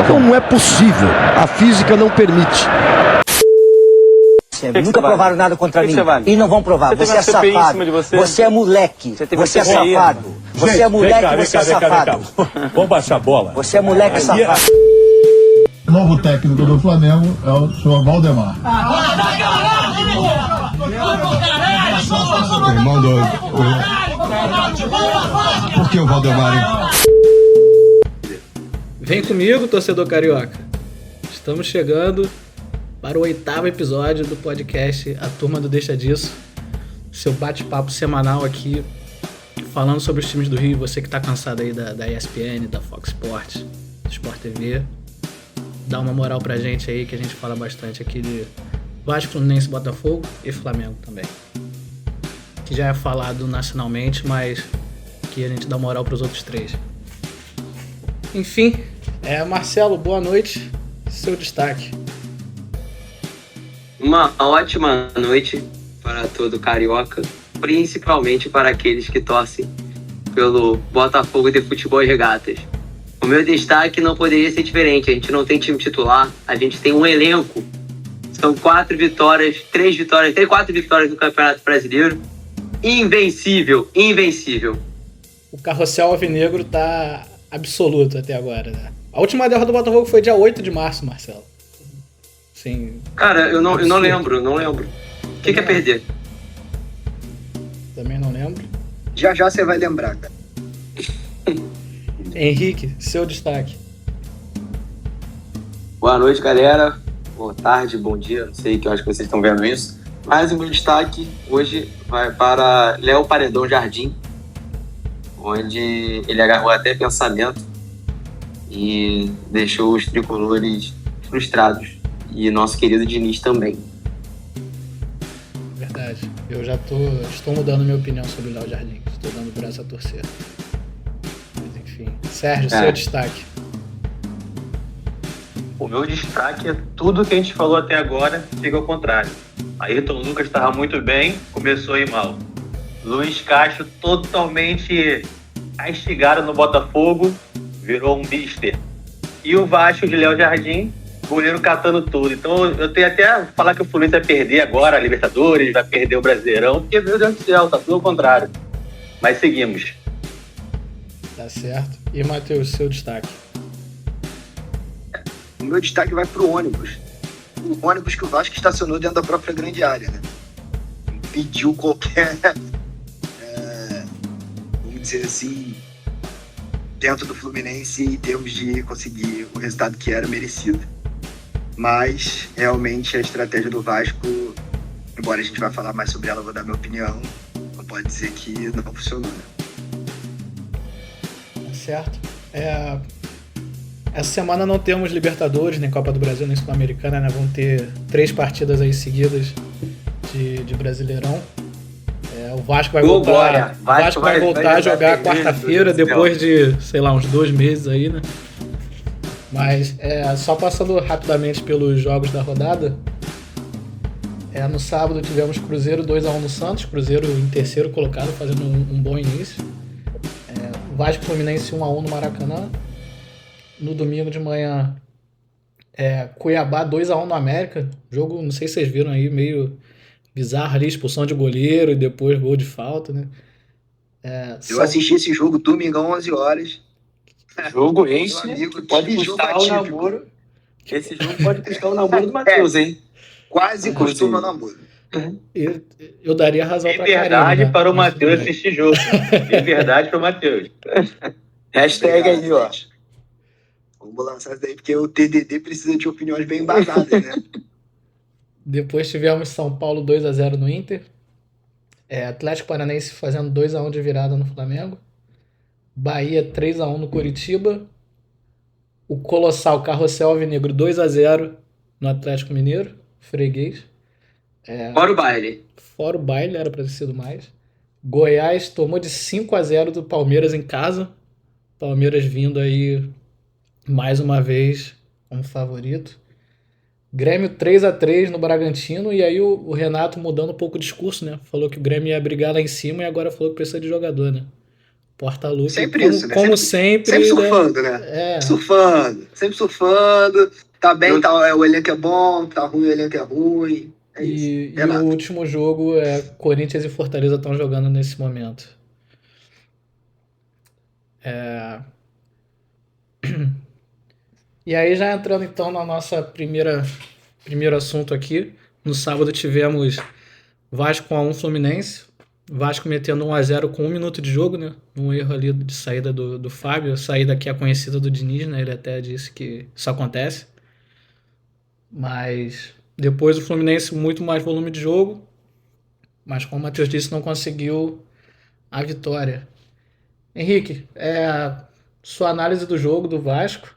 Não é possível. A física não permite. Nunca provaram nada contra mim. E não vão provar. Você é safado. Você é moleque. Você é safado. Você é moleque, você é safado. Vamos baixar a bola. Você é moleque safado. O novo técnico do Flamengo é o senhor Valdemar. Irmão do... Por que o Valdemar? Vem comigo, torcedor carioca. Estamos chegando para o 8º episódio do podcast A Turma do Deixa Disso. Seu bate-papo semanal aqui, falando sobre os times do Rio. Você que está cansado aí da ESPN, da Fox Sports, do Sport TV. Dá uma moral pra gente aí, que a gente fala bastante aqui de Vasco, Fluminense, Botafogo e Flamengo também. Que já é falado nacionalmente, mas que a gente dá moral pros outros três. Enfim, Marcelo, boa noite. Seu destaque. Uma ótima noite para todo carioca, principalmente para aqueles que torcem pelo Botafogo de Futebol e Regatas. O meu destaque não poderia ser diferente. A gente não tem time titular, a gente tem um elenco. São 4 vitórias no Campeonato Brasileiro. Invencível. O carrossel alvinegro tá absoluto até agora, né? A última derrota do Botafogo foi dia 8 de março, Marcelo. Sim. Cara, eu não lembro. O que é perder? Também não lembro. Já você vai lembrar, cara. Henrique, seu destaque. Boa noite, galera. Boa tarde, bom dia. Não sei que eu acho que vocês estão vendo isso. Mas o meu destaque hoje vai para Léo Paredão Jardim, onde ele agarrou até pensamento e deixou os tricolores frustrados. E nosso querido Diniz também. Verdade. Eu já estou mudando minha opinião sobre o Léo Jardim. Estou dando o braço a torcer. Mas enfim. Sérgio, seu destaque. O meu destaque é tudo que a gente falou até agora, fica ao contrário. Ayrton Lucas estava muito bem, começou a ir mal. Luiz Castro totalmente castigado no Botafogo, virou um mister. E o Vasco de Léo Jardim, goleiro catando tudo. Então eu tenho até falar que o Fluminense vai perder agora a Libertadores, vai perder o Brasileirão, porque, meu Deus do céu, tá tudo ao contrário. Mas seguimos. Tá certo. E, Matheus, seu destaque? O meu destaque vai pro ônibus. O ônibus que o Vasco estacionou dentro da própria grande área, né? Impediu qualquer, vamos dizer assim, dentro do Fluminense em termos de conseguir o resultado que era merecido. Mas, realmente, a estratégia do Vasco, embora a gente vá falar mais sobre ela, eu vou dar minha opinião, não pode dizer que não funcionou, né? Certo. Essa semana não temos Libertadores, nem Copa do Brasil, nem Sul-Americana, né? Vão ter 3 partidas aí seguidas de Brasileirão. O Vasco vai voltar, vai voltar a jogar quarta-feira, depois de, sei lá, uns 2 meses aí, né? Mas, só passando rapidamente pelos jogos da rodada, no sábado tivemos Cruzeiro 2-1 no Santos, Cruzeiro em terceiro colocado, fazendo um bom início. Vasco Fluminense 1-1 no Maracanã. No domingo de manhã, Cuiabá 2-1 no América. Jogo, não sei se vocês viram aí, meio bizarro ali, expulsão de goleiro e depois gol de falta, né? Eu assisti esse jogo domingão, 11 horas. Jogo esse amigo, pode custar o namoro. Esse jogo pode custar o namoro do Matheus, hein? Quase custou meu namoro. Eu daria razão pra Karina. Verdade, né? para o Matheus assistir jogo. De verdade para o Matheus. Hashtag aí, ó. Vamos lançar isso daí, porque o TDD precisa de opiniões bem embasadas, né? Depois tivemos São Paulo 2-0 no Inter. Atlético Paranaense fazendo 2-1 de virada no Flamengo. Bahia 3-1 no Coritiba. O colossal Carrossel Alvinegro 2-0 no Atlético Mineiro, freguês. Fora o baile. Fora o baile, era para ter sido mais. Goiás tomou de 5-0 do Palmeiras em casa. Palmeiras vindo aí mais uma vez como favorito. Grêmio 3-3 no Bragantino, e aí o Renato mudando um pouco o discurso, né? Falou que o Grêmio ia brigar lá em cima e agora falou que precisa de jogador, né? Portaluppi, Sempre como, isso, né? como Sempre sempre, né? surfando, né? É, Sempre surfando. Tá bem, tá, o elenco é bom, tá ruim, o elenco é ruim. É isso. e o Renato. último jogo é Corinthians e Fortaleza estão jogando nesse momento. E aí, já entrando então na nossa primeiro assunto aqui, no sábado tivemos Vasco 1x1 Fluminense. Vasco metendo 1x0 com 1 minuto de jogo, né? Um erro ali de saída do Fábio. A saída que é conhecida do Diniz, né? Ele até disse que isso acontece. Mas depois o Fluminense muito mais volume de jogo. Mas como o Matheus disse, não conseguiu a vitória. Henrique, sua análise do jogo do Vasco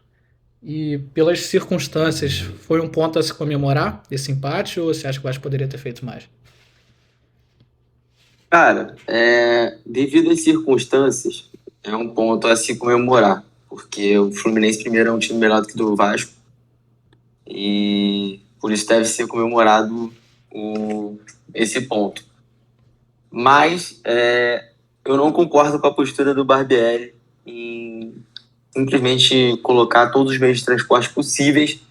e pelas circunstâncias, foi um ponto a se comemorar esse empate ou você acha que o Vasco poderia ter feito mais? Cara, devido às circunstâncias, é um ponto a se comemorar, porque o Fluminense primeiro é um time melhor do que o do Vasco e por isso deve ser comemorado esse ponto. Mas eu não concordo com a postura do Barbieri em simplesmente colocar todos os meios de transporte possíveis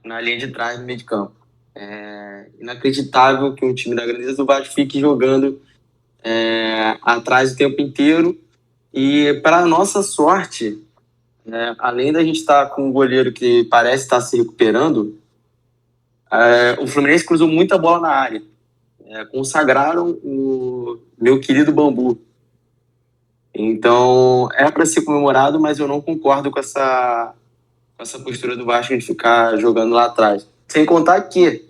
na linha de trás do meio de campo. É inacreditável que um time da grandeza do Vasco fique jogando atrás o tempo inteiro. E, para nossa sorte, além da gente estar com um goleiro que parece estar se recuperando, o Fluminense cruzou muita bola na área. Consagraram o meu querido Bambu. Então, é para ser comemorado, mas eu não concordo com essa postura do Vasco de ficar jogando lá atrás. Sem contar que,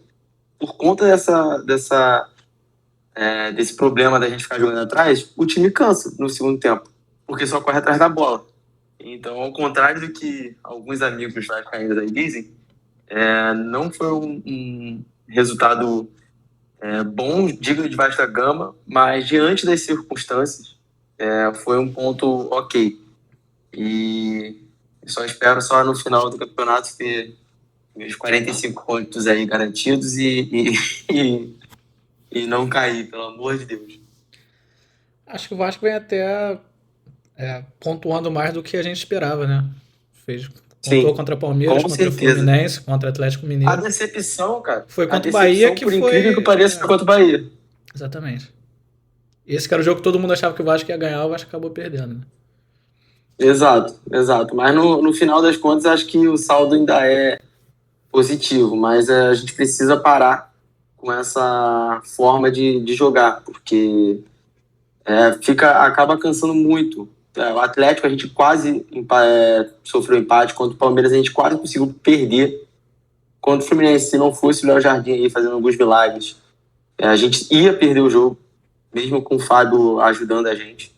por conta desse problema da gente ficar jogando atrás, o time cansa no segundo tempo, porque só corre atrás da bola. Então, ao contrário do que alguns amigos vascaínos aí dizem, não foi um resultado bom, digno de vasta gama, mas diante das circunstâncias, foi um ponto ok. E só espero no final do campeonato ter meus 45 pontos aí garantidos e não cair, pelo amor de Deus. Acho que o Vasco vem até pontuando mais do que a gente esperava, né? Pontuou contra Palmeiras, contra o Fluminense, contra o Atlético Mineiro. A decepção, cara. Foi contra o Bahia, que por foi... incrível que pareça, foi contra o Bahia. Exatamente. Esse que era o jogo que todo mundo achava que o Vasco ia ganhar, o Vasco acabou perdendo, né? Exato. Mas no final das contas, acho que o saldo ainda é positivo, mas a gente precisa parar com essa forma de jogar, porque acaba cansando muito. O Atlético, a gente quase sofreu empate. Contra o Palmeiras, a gente quase conseguiu perder. Contra o Fluminense, se não fosse o Léo Jardim aí fazendo alguns milagres, a gente ia perder o jogo, mesmo com o Fábio ajudando a gente.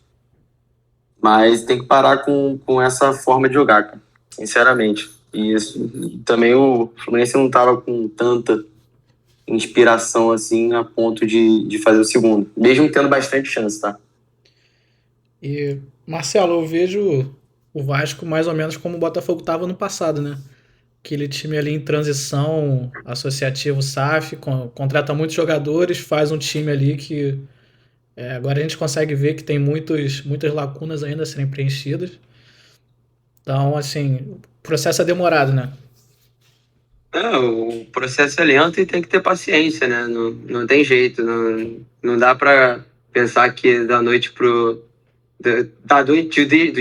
Mas tem que parar com essa forma de jogar, cara, sinceramente. E também o Fluminense não estava com tanta inspiração assim a ponto de fazer o segundo, mesmo tendo bastante chance, tá? E, Marcelo, eu vejo o Vasco mais ou menos como o Botafogo estava no passado, né? Aquele time ali em transição, associativo SAF, contrata muitos jogadores, faz um time ali que agora a gente consegue ver que tem muitas lacunas ainda a serem preenchidas. Então, assim, o processo é demorado, né? O processo é lento e tem que ter paciência, né? Não tem jeito. Não dá pra pensar que da noite do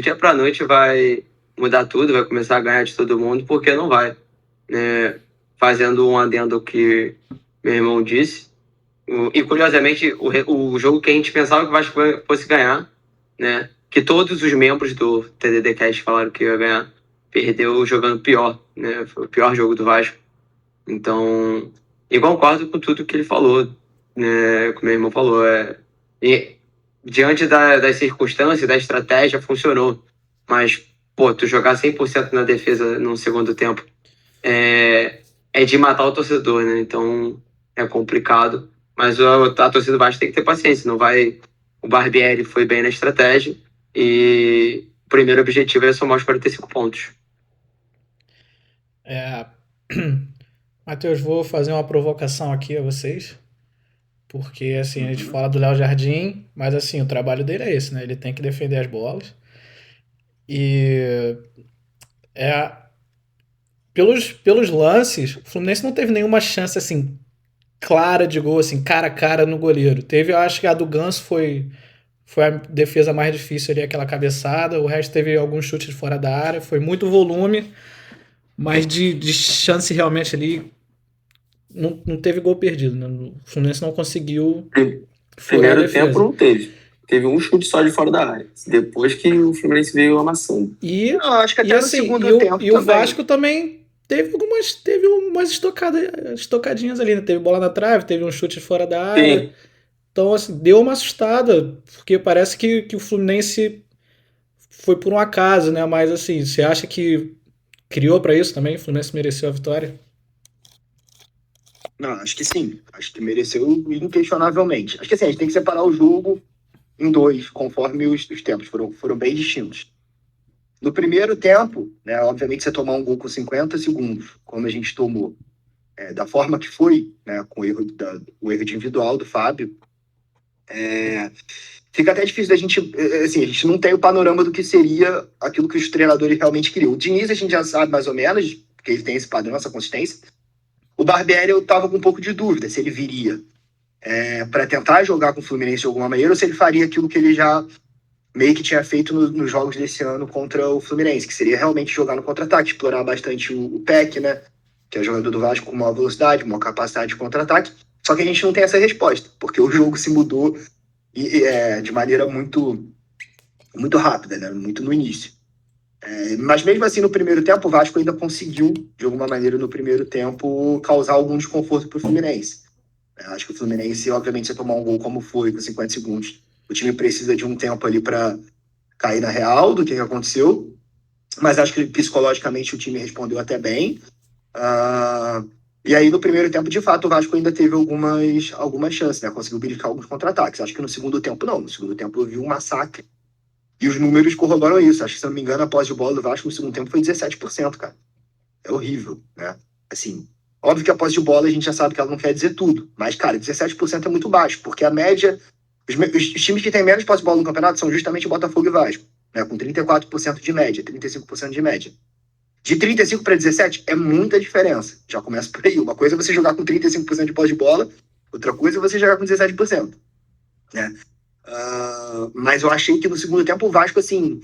dia pra noite vai mudar tudo, vai começar a ganhar de todo mundo, porque não vai. Fazendo um adendo que meu irmão disse. E curiosamente, o jogo que a gente pensava que o Vasco fosse ganhar, né? Que todos os membros do TDD Cast falaram que ia ganhar, perdeu jogando pior, né? Foi o pior jogo do Vasco. Então, eu concordo com tudo que ele falou, né? Como meu irmão falou, e diante das circunstâncias, da estratégia, funcionou. Mas, tu jogar 100% na defesa no segundo tempo é de matar o torcedor, né? Então, é complicado. Mas a torcida do Vasco tem que ter paciência. Não vai... O Barbieri foi bem na estratégia e o primeiro objetivo é somar os 45 pontos. Matheus, vou fazer uma provocação aqui a vocês, Porque, assim, a gente fala do Léo Jardim, mas, assim, o trabalho dele é esse, né? Ele tem que defender as bolas. E pelos lances, o Fluminense não teve nenhuma chance, assim, clara de gol, assim, cara a cara no goleiro. Teve, eu acho que a do Ganso foi a defesa mais difícil ali, aquela cabeçada. O resto teve alguns chutes de fora da área. Foi muito volume, mas de chance realmente ali não teve gol perdido, né? O Fluminense não conseguiu furar a defesa. Primeiro tempo não teve. Teve um chute só de fora da área. Depois que o Fluminense veio amassando. Acho que até no segundo tempo e o Vasco também teve umas estocadinhas ali, né? Teve bola na trave, teve um chute de fora da área. Sim. Então, assim, deu uma assustada, porque parece que o Fluminense foi por um acaso, né? Mas, assim, você acha que criou pra isso também? O Fluminense mereceu a vitória? Não, acho que sim. Acho que mereceu inquestionavelmente. Acho que assim, a gente tem que separar o jogo em dois, conforme os tempos. Foram bem distintos. No primeiro tempo, né, obviamente você tomar um gol com 50 segundos, como a gente tomou, da forma que foi, né, com o erro individual do Fábio, fica até difícil da gente, assim, a gente não tem o panorama do que seria aquilo que os treinadores realmente queriam. O Diniz a gente já sabe mais ou menos, porque ele tem esse padrão, essa consistência. O Barbieri eu tava com um pouco de dúvida se ele viria para tentar jogar com o Fluminense de alguma maneira ou se ele faria aquilo que ele já meio que tinha feito nos jogos desse ano contra o Fluminense, que seria realmente jogar no contra-ataque, explorar bastante o Peck, né, que é jogador do Vasco com maior velocidade, maior capacidade de contra-ataque. Só que a gente não tem essa resposta, porque o jogo se mudou de maneira muito, muito rápida, né, muito no início. Mas mesmo assim, no primeiro tempo, o Vasco ainda conseguiu, de alguma maneira, no primeiro tempo, causar algum desconforto para o Fluminense. Acho que o Fluminense, obviamente, se tomar um gol como foi, com 50 segundos, o time precisa de um tempo ali para cair na real do que aconteceu. Mas acho que psicologicamente o time respondeu até bem. E aí, no primeiro tempo, de fato, o Vasco ainda teve algumas chances, né? Conseguiu beliscar alguns contra-ataques. Acho que no segundo tempo, não. No segundo tempo, eu vi um massacre. E os números corroboram isso. Acho que, se não me engano, a posse de bola do Vasco no segundo tempo foi 17%, cara. É horrível, né? Assim, óbvio que a posse de bola a gente já sabe que ela não quer dizer tudo. Mas, cara, 17% é muito baixo, porque a média... Os times que têm menos posse de bola no campeonato são justamente o Botafogo e Vasco, né? Com 34% de média, 35% de média. De 35 para 17 é muita diferença. Já começa por aí. Uma coisa é você jogar com 35% de posse de bola, outra coisa é você jogar com 17%, né? Mas eu achei que no segundo tempo o Vasco, assim,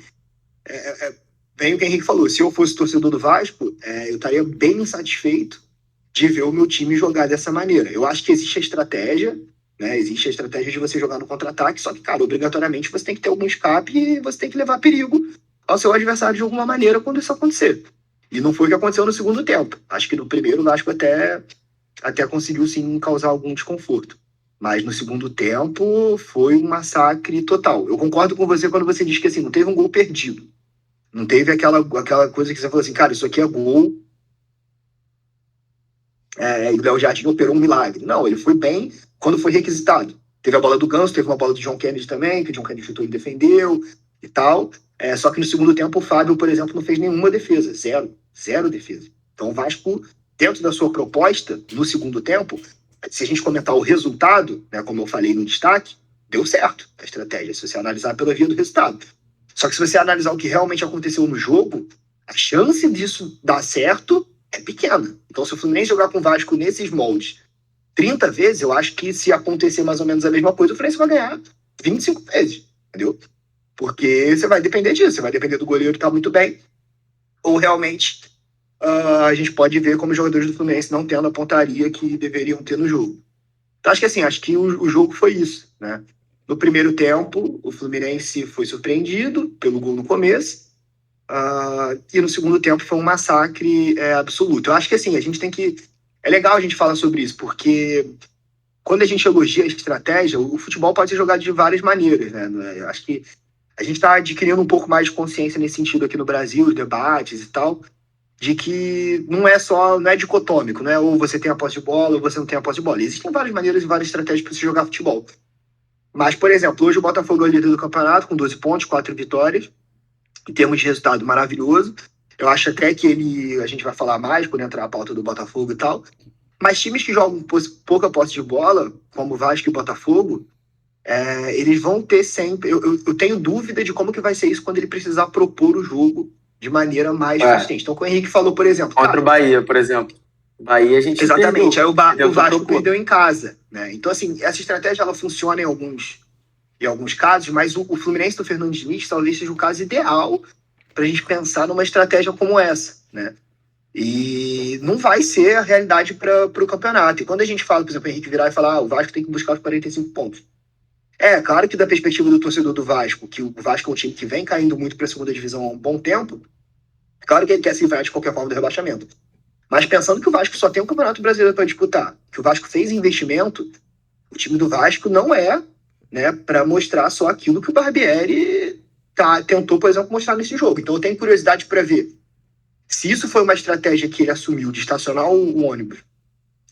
bem o que o Henrique falou, se eu fosse torcedor do Vasco, eu estaria bem insatisfeito de ver o meu time jogar dessa maneira. Eu acho que existe a estratégia, né? Existe a estratégia de você jogar no contra-ataque, só que, cara, obrigatoriamente você tem que ter algum escape e você tem que levar perigo ao seu adversário de alguma maneira quando isso acontecer. E não foi o que aconteceu no segundo tempo. Acho que no primeiro o Vasco até conseguiu, sim, causar algum desconforto. Mas no segundo tempo foi um massacre total. Eu concordo com você quando você diz que, assim, não teve um gol perdido. Não teve aquela coisa que você falou assim, cara, isso aqui é gol. E o Léo Jardim operou um milagre. Não, ele foi bem quando foi requisitado. Teve a bola do Ganso, teve uma bola do John Kennedy também, que o John Kennedy chutou e defendeu e tal. Só que no segundo tempo o Fábio, por exemplo, não fez nenhuma defesa. Zero defesa. Então o Vasco, dentro da sua proposta, no segundo tempo, se a gente comentar o resultado, né, como eu falei no destaque, deu certo a estratégia, se você analisar pela via do resultado. Só que se você analisar o que realmente aconteceu no jogo, a chance disso dar certo é pequena. Então, se o Fluminense jogar com o Vasco nesses moldes 30 vezes, eu acho que se acontecer mais ou menos a mesma coisa, o Fluminense vai ganhar 25 vezes, entendeu? Porque você vai depender disso, você vai depender do goleiro que tá muito bem, ou realmente a gente pode ver como os jogadores do Fluminense não tendo a pontaria que deveriam ter no jogo. Então, acho que o jogo foi isso, né? No primeiro tempo, o Fluminense foi surpreendido pelo gol no começo, e no segundo tempo foi um massacre absoluto. Eu acho que, assim, a gente tem que... É legal a gente falar sobre isso, porque quando a gente elogia a estratégia, o futebol pode ser jogado de várias maneiras, né? Eu acho que a gente está adquirindo um pouco mais de consciência nesse sentido aqui no Brasil, os debates e tal, de que não é dicotômico, né? Ou você tem a posse de bola ou você não tem a posse de bola. Existem várias maneiras e várias estratégias para se jogar futebol. Mas, por exemplo, hoje o Botafogo é o líder do campeonato com 12 pontos, 4 vitórias, em termos de resultado maravilhoso. Eu acho até que a gente vai falar mais quando entrar a pauta do Botafogo e tal, Mas times que jogam pouca posse de bola, como Vasco e Botafogo, eles vão ter sempre... Eu tenho dúvida de como que vai ser isso quando ele precisar propor o jogo de maneira mais consistente. Então, como o Henrique falou, por exemplo... Contra o Bahia, por exemplo. Bahia a gente exatamente, perdeu. Aí o Vasco perdeu em casa, né? Então, assim, essa estratégia ela funciona em alguns casos, mas o Fluminense do Fernando Diniz talvez seja o caso ideal para a gente pensar numa estratégia como essa, né? E não vai ser a realidade para o campeonato. E quando a gente fala, por exemplo, o Henrique virar e falar o Vasco tem que buscar os 45 pontos. Claro que da perspectiva do torcedor do Vasco, que o Vasco é um time que vem caindo muito para a segunda divisão há um bom tempo, claro que ele quer se livrar de qualquer forma do rebaixamento. Mas pensando que o Vasco só tem um Campeonato Brasileiro para disputar, que o Vasco fez investimento, o time do Vasco não né, para mostrar só aquilo que o Barbieri tentou, por exemplo, mostrar nesse jogo. Então eu tenho curiosidade para ver se isso foi uma estratégia que ele assumiu de estacionar um ônibus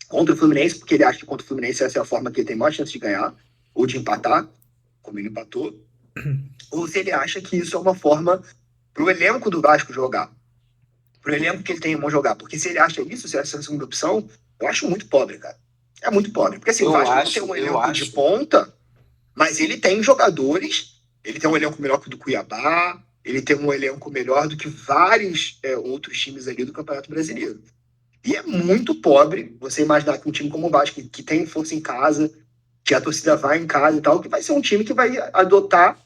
contra o Fluminense, porque ele acha que contra o Fluminense essa é a forma que ele tem maior chance de ganhar, ou de empatar, como ele empatou, ou se ele acha que isso é uma forma para o elenco do Vasco jogar. Pro elenco que ele tem em mão jogar. Porque se ele acha isso, se essa é a segunda opção, eu acho muito pobre, cara. É muito pobre. Porque assim, o Vasco não tem um elenco de ponta, mas ele tem jogadores, ele tem um elenco melhor que o do Cuiabá, ele tem um elenco melhor do que vários outros times ali do Campeonato Brasileiro. E é muito pobre você imaginar que um time como o Vasco, que tem força em casa, que a torcida vai em casa e tal, que vai ser um time que vai adotar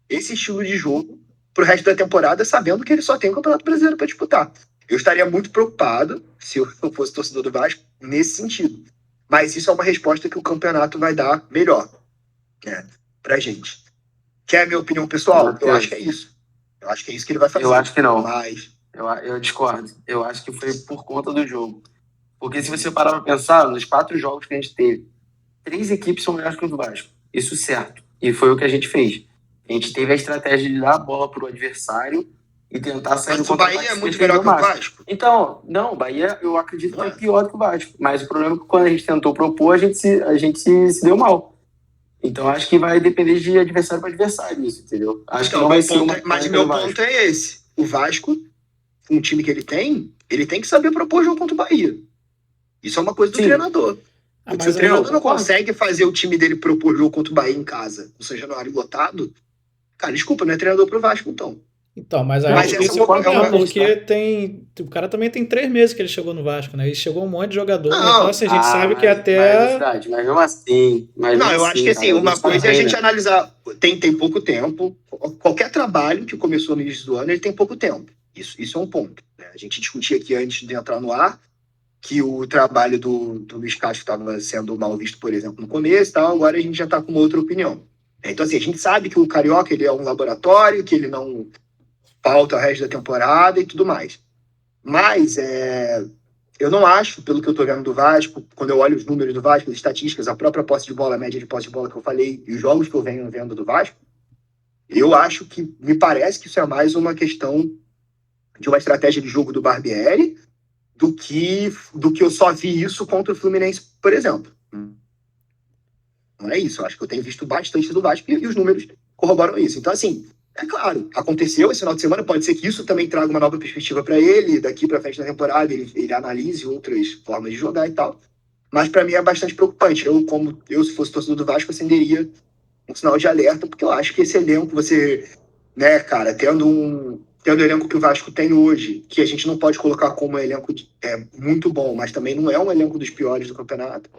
esse estilo de jogo pro resto da temporada, sabendo que ele só tem o Campeonato Brasileiro para disputar. Eu estaria muito preocupado, se eu fosse torcedor do Vasco, nesse sentido. Mas isso é uma resposta que o campeonato vai dar melhor, né, pra gente. Quer a minha opinião pessoal? Eu acho que é isso. Eu acho que é isso que ele vai fazer. Eu acho que não. Mas... Eu discordo. Eu acho que foi por conta do jogo. Porque se você parar para pensar, nos 4 jogos que a gente teve, 3 equipes são melhores que o do Vasco. Isso certo. E foi o que a gente fez. A gente teve a estratégia de dar a bola pro adversário e tentar sair do contra-ataque. O Bahia é muito melhor que o Vasco? Então, não, o Bahia eu acredito que é pior do que o Vasco. Mas o problema é que quando a gente tentou propor, a gente se deu mal. Então acho que vai depender de adversário para adversário isso, entendeu? Acho que não vai ser uma... Mas meu ponto é esse. O Vasco, com o time que ele tem que saber propor jogo contra o Bahia. Isso é uma coisa do treinador. Se o treinador não consegue fazer o time dele propor jogo contra o Bahia em casa, no São Januário lotado, cara, desculpa, não é treinador pro Vasco, então. Então, mas aí isso é um problema, porque o cara também tem 3 meses que ele chegou no Vasco, né? E chegou um monte de jogador, então assim, a gente sabe que até... Mas mesmo assim... eu acho que assim, uma coisa é a gente analisar, tem pouco tempo, qualquer trabalho que começou no início do ano, ele tem pouco tempo. Isso é um ponto, né? A gente discutia aqui antes de entrar no ar, que o trabalho do Luiz Castro estava sendo mal visto, por exemplo, no começo e tal, agora a gente já está com uma outra opinião. Então, assim, a gente sabe que o Carioca ele é um laboratório, que ele não falta o resto da temporada e tudo mais. Mas eu não acho, pelo que eu estou vendo do Vasco, quando eu olho os números do Vasco, as estatísticas, a própria posse de bola, a média de posse de bola que eu falei, e os jogos que eu venho vendo do Vasco, eu acho que, me parece que isso é mais uma questão de uma estratégia de jogo do Barbieri, do que eu só vi isso contra o Fluminense, por exemplo. Não é isso. Eu acho que eu tenho visto bastante do Vasco e os números corroboram isso. Então, assim, é claro, aconteceu esse final de semana, pode ser que isso também traga uma nova perspectiva para ele, daqui para frente da temporada, ele analise outras formas de jogar e tal. Mas para mim é bastante preocupante. Eu, se fosse torcedor do Vasco, acenderia um sinal de alerta, porque eu acho que esse elenco, você, né, cara, tendo o elenco que o Vasco tem hoje, que a gente não pode colocar como um elenco muito bom, mas também não é um elenco dos piores do campeonato.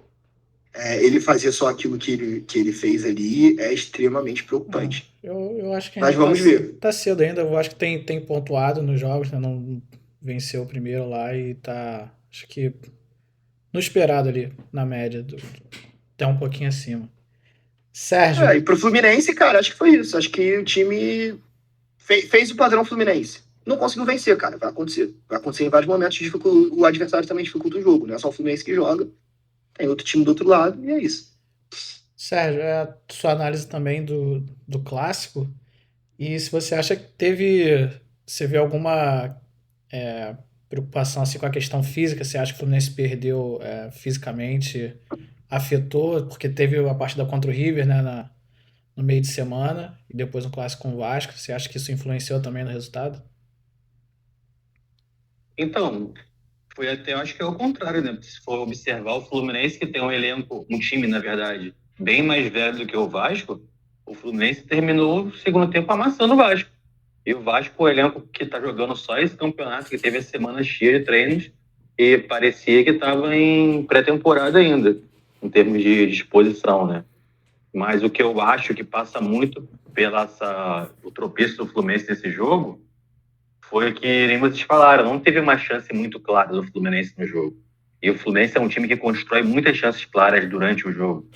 Ele fazer só aquilo que ele fez ali é extremamente preocupante. Eu acho que mas vamos ver. Tá cedo ainda, eu acho que tem pontuado nos jogos, né? Não venceu o primeiro lá e tá, acho que no esperado ali, na média, até um pouquinho acima. Sérgio. E pro Fluminense, cara, acho que foi isso. Acho que o time fez o padrão Fluminense. Não conseguiu vencer, cara. Vai acontecer. Vai acontecer em vários momentos. O adversário também dificulta o jogo. Não é só o Fluminense que joga. Tem outro time do outro lado e é isso. Sérgio, a sua análise também do clássico. E se você acha que você vê alguma preocupação assim, com a questão física, você acha que o Fluminense perdeu fisicamente, afetou, porque teve a partida contra o River, né, no meio de semana, e depois um clássico com o Vasco. Você acha que isso influenciou também no resultado? Então, Foi até, eu acho que é o contrário, né? Se for observar o Fluminense, que tem um elenco, um time, na verdade, bem mais velho do que o Vasco, o Fluminense terminou o segundo tempo amassando o Vasco. E o Vasco, o elenco que tá jogando só esse campeonato, que teve a semana cheia de treinos, e parecia que estava em pré-temporada ainda, em termos de disposição, né? Mas o que eu acho que passa muito o tropeço do Fluminense nesse jogo foi o que nem vocês falaram, não teve uma chance muito clara do Fluminense no jogo. E o Fluminense é um time que constrói muitas chances claras durante o jogo.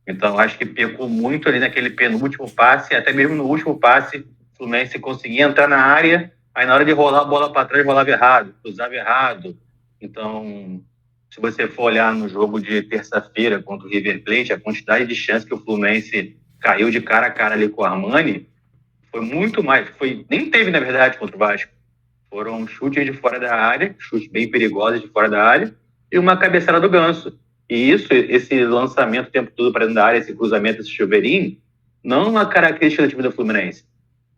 Então, acho que pecou muito ali naquele penúltimo passe, até mesmo no último passe, o Fluminense conseguia entrar na área, aí na hora de rolar a bola para trás, rolava errado, cruzava errado. Então, se você for olhar no jogo de terça-feira contra o River Plate, a quantidade de chances que o Fluminense caiu de cara a cara ali com o Armani foi muito mais. Nem teve, na verdade, contra o Vasco. Foram chutes de fora da área, chutes bem perigosos de fora da área, e uma cabeçada do Ganso. E esse lançamento o tempo todo para dentro da área, esse cruzamento, esse chuveirinho, não é uma característica do time do Fluminense.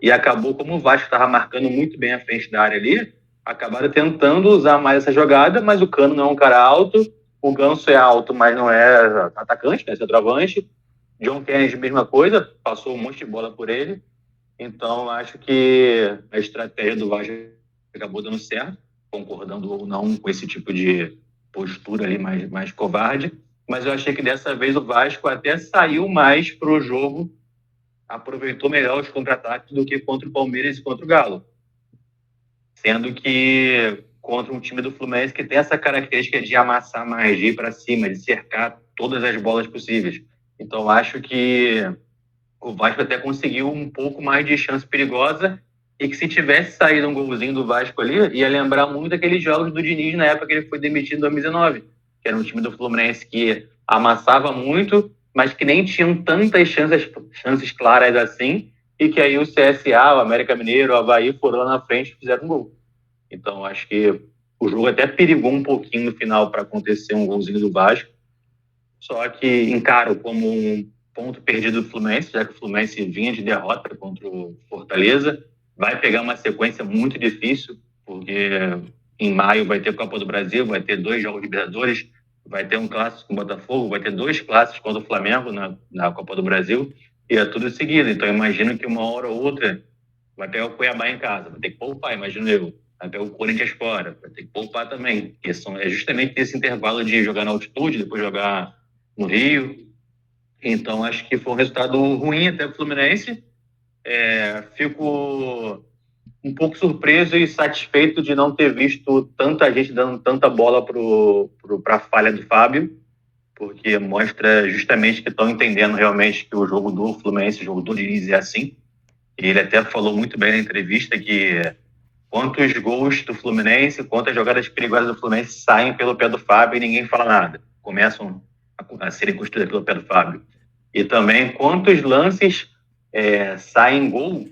E acabou, como o Vasco estava marcando muito bem a frente da área ali, acabaram tentando usar mais essa jogada, mas o Cano não é um cara alto, o Ganso é alto, mas não é atacante, né, centroavante. John Kennedy, mesma coisa, passou um monte de bola por ele. Então, acho que a estratégia do Vasco acabou dando certo, concordando ou não com esse tipo de postura ali mais covarde. Mas eu achei que dessa vez o Vasco até saiu mais para o jogo, aproveitou melhor os contra-ataques do que contra o Palmeiras e contra o Galo. Sendo que contra um time do Fluminense que tem essa característica de amassar mais, de ir para cima, de cercar todas as bolas possíveis. Então, acho que o Vasco até conseguiu um pouco mais de chance perigosa e que se tivesse saído um golzinho do Vasco ali, ia lembrar muito daqueles jogos do Diniz na época que ele foi demitido em 2019, que era um time do Fluminense que amassava muito, mas que nem tinham tantas chances claras assim, e que aí o CSA, o América Mineiro, o Avaí foram lá na frente e fizeram um gol. Então, acho que o jogo até perigou um pouquinho no final para acontecer um golzinho do Vasco, só que encaro como um ponto perdido do Fluminense, já que o Fluminense vinha de derrota contra o Fortaleza, vai pegar uma sequência muito difícil, porque em maio vai ter Copa do Brasil, vai ter 2 jogos de Libertadores, vai ter um clássico com o Botafogo, vai ter 2 clássicos contra o Flamengo na Copa do Brasil, e é tudo seguido. Então, imagino que uma hora ou outra vai pegar o Cuiabá em casa, vai ter que poupar, imagino eu. Vai pegar o Corinthians fora, vai ter que poupar também. Porque é justamente esse intervalo de jogar na altitude, depois jogar no Rio. Então, acho que foi um resultado ruim até para o Fluminense. Fico um pouco surpreso e satisfeito de não ter visto tanta gente dando tanta bola para a falha do Fábio, porque mostra justamente que estão entendendo realmente que o jogo do Fluminense, o jogo do Diniz é assim. E ele até falou muito bem na entrevista que quantos gols do Fluminense, quantas jogadas perigosas do Fluminense saem pelo pé do Fábio e ninguém fala nada. Começam a serem construídas pelo pé do Fábio. E também quantos lances saem gol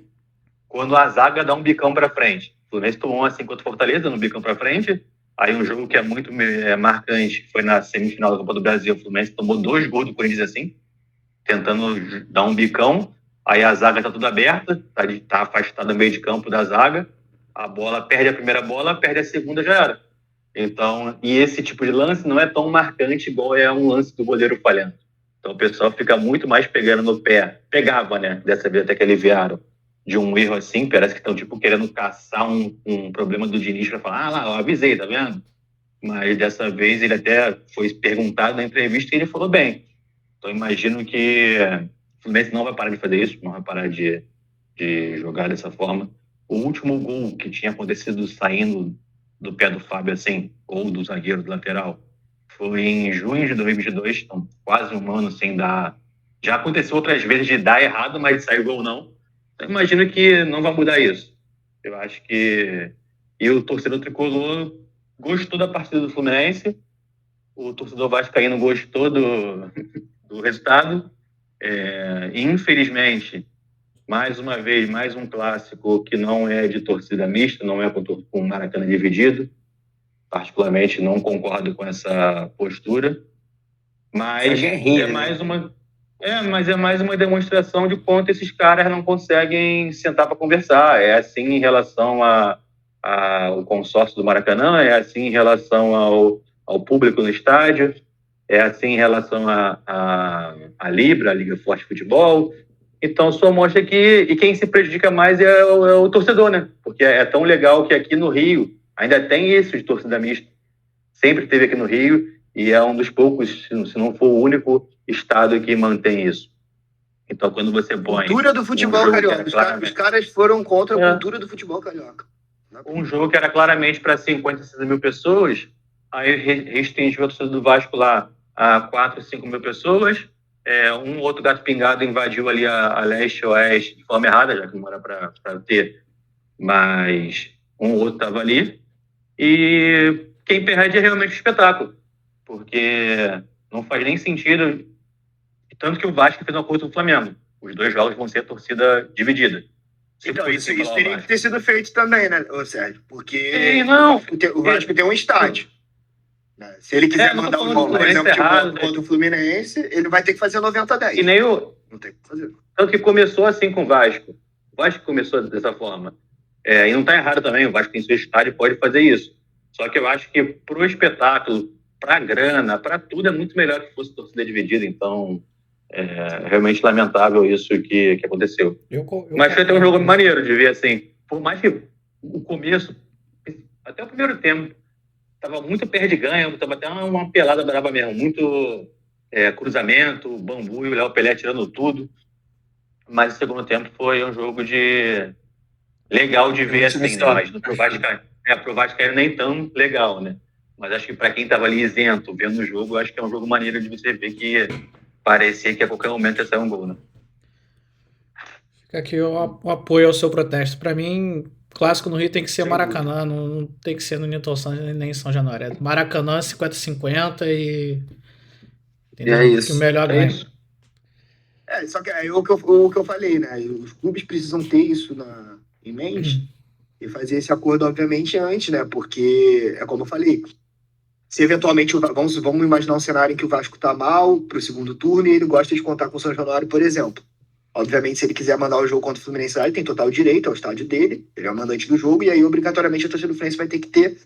quando a zaga dá um bicão para frente. O Fluminense tomou assim contra o Fortaleza, no bicão para frente. Aí um jogo que é muito marcante foi na semifinal da Copa do Brasil. O Fluminense tomou 2 gols do Corinthians assim, tentando dar um bicão. Aí a zaga está toda aberta, tá afastada no meio de campo da zaga. A bola perde a primeira bola, perde a segunda, já era. Então, e esse tipo de lance não é tão marcante igual é um lance do goleiro falhando. Então o pessoal fica muito mais pegando no pé. Pegava, né? Dessa vez até que aliviaram de um erro assim. Parece que estão tipo querendo caçar um problema do Diniz para falar, lá, eu avisei, tá vendo? Mas dessa vez ele até foi perguntado na entrevista e ele falou bem. Então imagino que o Fluminense não vai parar de fazer isso, não vai parar de jogar dessa forma. O último gol que tinha acontecido saindo do pé do Fábio assim, ou do zagueiro do lateral, foi em junho de 2022, então quase um ano sem dar. Já aconteceu outras vezes de dar errado, mas de sair gol não. Então imagino que não vai mudar isso. Eu acho que o torcedor tricolor gostou da partida do Fluminense, o torcedor vascaíno gostou do resultado. Infelizmente, mais uma vez, mais um clássico que não é de torcida mista, não é com o Maracanã dividido. Particularmente não concordo com essa postura, mas é mais uma demonstração de quanto esses caras não conseguem sentar para conversar. É assim em relação a ao consórcio do Maracanã, é assim em relação ao público no estádio, é assim em relação à Libra, a Liga Forte de Futebol. Então, só mostra que e quem se prejudica mais é o torcedor, né? Porque é tão legal que aqui no Rio ainda tem isso de torcida mista. Sempre teve aqui no Rio e é um dos poucos, se não for o único estado que mantém isso. Então, quando você põe... Cultura do futebol carioca. Os caras foram contra a cultura do futebol carioca. Um jogo que era claramente para 56 mil pessoas, aí restringiu a torcida do Vasco lá a 4, 5 mil pessoas. Um outro gato pingado invadiu ali a leste-oeste de forma errada, já que não era para ter, mas um outro estava ali. E quem perde é realmente o espetáculo, porque não faz nem sentido. Tanto que o Vasco fez um acordo com o Flamengo. Os 2 jogos vão ser a torcida dividida. Então, isso teria que ter sido feito também, né, Sérgio? Porque o Vasco tem um estádio. Se ele quiser mandar um jogo, por exemplo, contra o Fluminense, ele vai ter que fazer 90-10. E nem o... Não tem que fazer. Tanto que começou assim com o Vasco. O Vasco começou dessa forma. E não está errado também, o Vasco tem seu estádio e pode fazer isso. Só que eu acho que pro espetáculo, pra grana, pra tudo, é muito melhor que fosse torcida dividida. Então, é realmente lamentável isso que aconteceu. Mas foi até um jogo maneiro de ver, assim. Por mais que o começo, até o primeiro tempo, tava muito perde-ganho, tava até uma pelada brava mesmo. Muito cruzamento, bambu e o Léo Pelé tirando tudo. Mas o segundo tempo foi um jogo legal de ver, assim, né? Mas pro Vascaíno nem tão legal, né? Mas acho que para quem tava ali isento, vendo o jogo, acho que é um jogo maneiro de você ver que parecia que a qualquer momento ia sair um gol, né? Fica aqui o apoio ao seu protesto. Para mim, clássico no Rio tem que ser Maracanã, não tem que ser no Newton Santos nem em São Januário. É Maracanã 50-50 e é isso. Que o melhor ganha. Só que é o que eu falei, né? Os clubes precisam ter isso em mente e fazer esse acordo, obviamente, antes, né? Porque, é como eu falei, se eventualmente, vamos imaginar um cenário em que o Vasco tá mal pro segundo turno e ele gosta de contar com o São Januário, por exemplo. Obviamente, se ele quiser mandar o jogo contra o Fluminense, ele tem total direito ao estádio dele, ele é o mandante do jogo, e aí, obrigatoriamente, a torcida do Fluminense vai ter que ter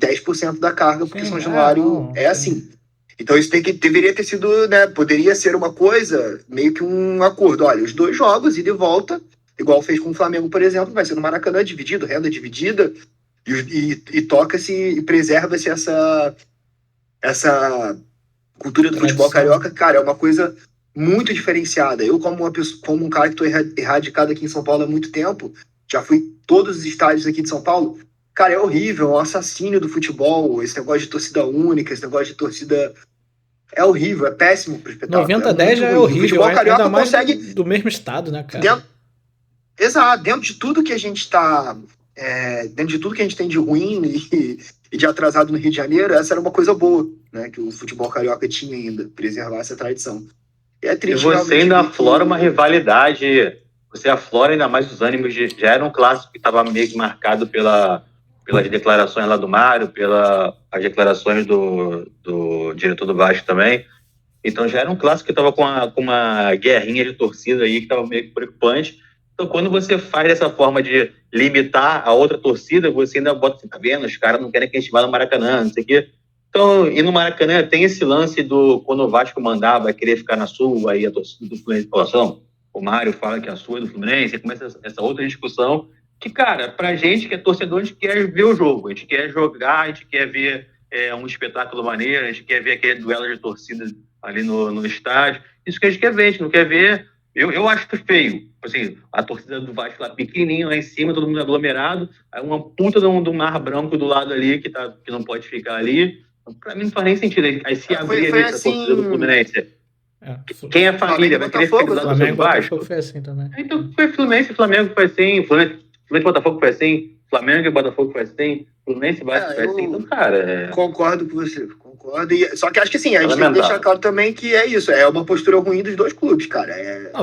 10% da carga, porque São Januário é assim. Então isso deveria ter sido, né, poderia ser uma coisa, meio que um acordo. Olha, os 2 jogos, ida e volta, igual fez com o Flamengo, por exemplo, vai ser no Maracanã dividido, renda dividida, e toca-se e preserva-se essa cultura do futebol carioca. Cara, é uma coisa muito diferenciada. Eu, como um cara que estou erradicado aqui em São Paulo há muito tempo, já fui em todos os estádios aqui de São Paulo. Cara, é horrível, é um assassínio do futebol, esse negócio de torcida única, esse negócio de torcida... É horrível, é péssimo pro espetáculo. 90-10 já é horrível, o futebol carioca ainda mais consegue... do mesmo estado, né, cara? Exato, dentro de tudo que a gente tá... dentro de tudo que a gente tem de ruim e de atrasado no Rio de Janeiro, essa era uma coisa boa, né, que o futebol carioca tinha ainda, preservar essa tradição. E é triste. E você ainda aflora uma rivalidade, você aflora ainda mais os ânimos já era um clássico que estava meio que marcado pelas declarações lá do Mário, pelas declarações do diretor do Vasco também. Então já era um clássico que estava com uma guerrinha de torcida aí que estava meio que preocupante. Então quando você faz dessa forma de limitar a outra torcida, você ainda bota assim, tá vendo? Os caras não querem que a gente vá no Maracanã, não sei o quê. Então, e no Maracanã tem esse lance quando o Vasco mandava querer ficar na sua, aí a torcida do Fluminense fala, o Mário fala que a sua é do Fluminense, e começa essa outra discussão que, cara, pra gente que é torcedor, a gente quer ver o jogo, a gente quer jogar, a gente quer ver um espetáculo maneiro, a gente quer ver aquele duelo de torcida ali no estádio, isso que a gente quer ver, a gente não quer ver, eu acho feio, assim, a torcida do Vasco lá pequenininho, lá em cima, todo mundo aglomerado, aí uma puta do mar branco do lado ali, que não pode ficar ali, pra mim não faz nem sentido, aí se abrir ali essa torcida do Fluminense... Quem é família vai querer ficar do lado do Vasco? Foi assim também. Então foi Fluminense e Flamengo foi assim, Fluminense e Botafogo foi assim, Flamengo e Botafogo foi assim, Fluminense e Vasco foi assim, então, cara... Concordo com você, concordo. Só que acho que assim, a gente tem que deixar claro também que é isso, é uma postura ruim dos 2 clubes, cara.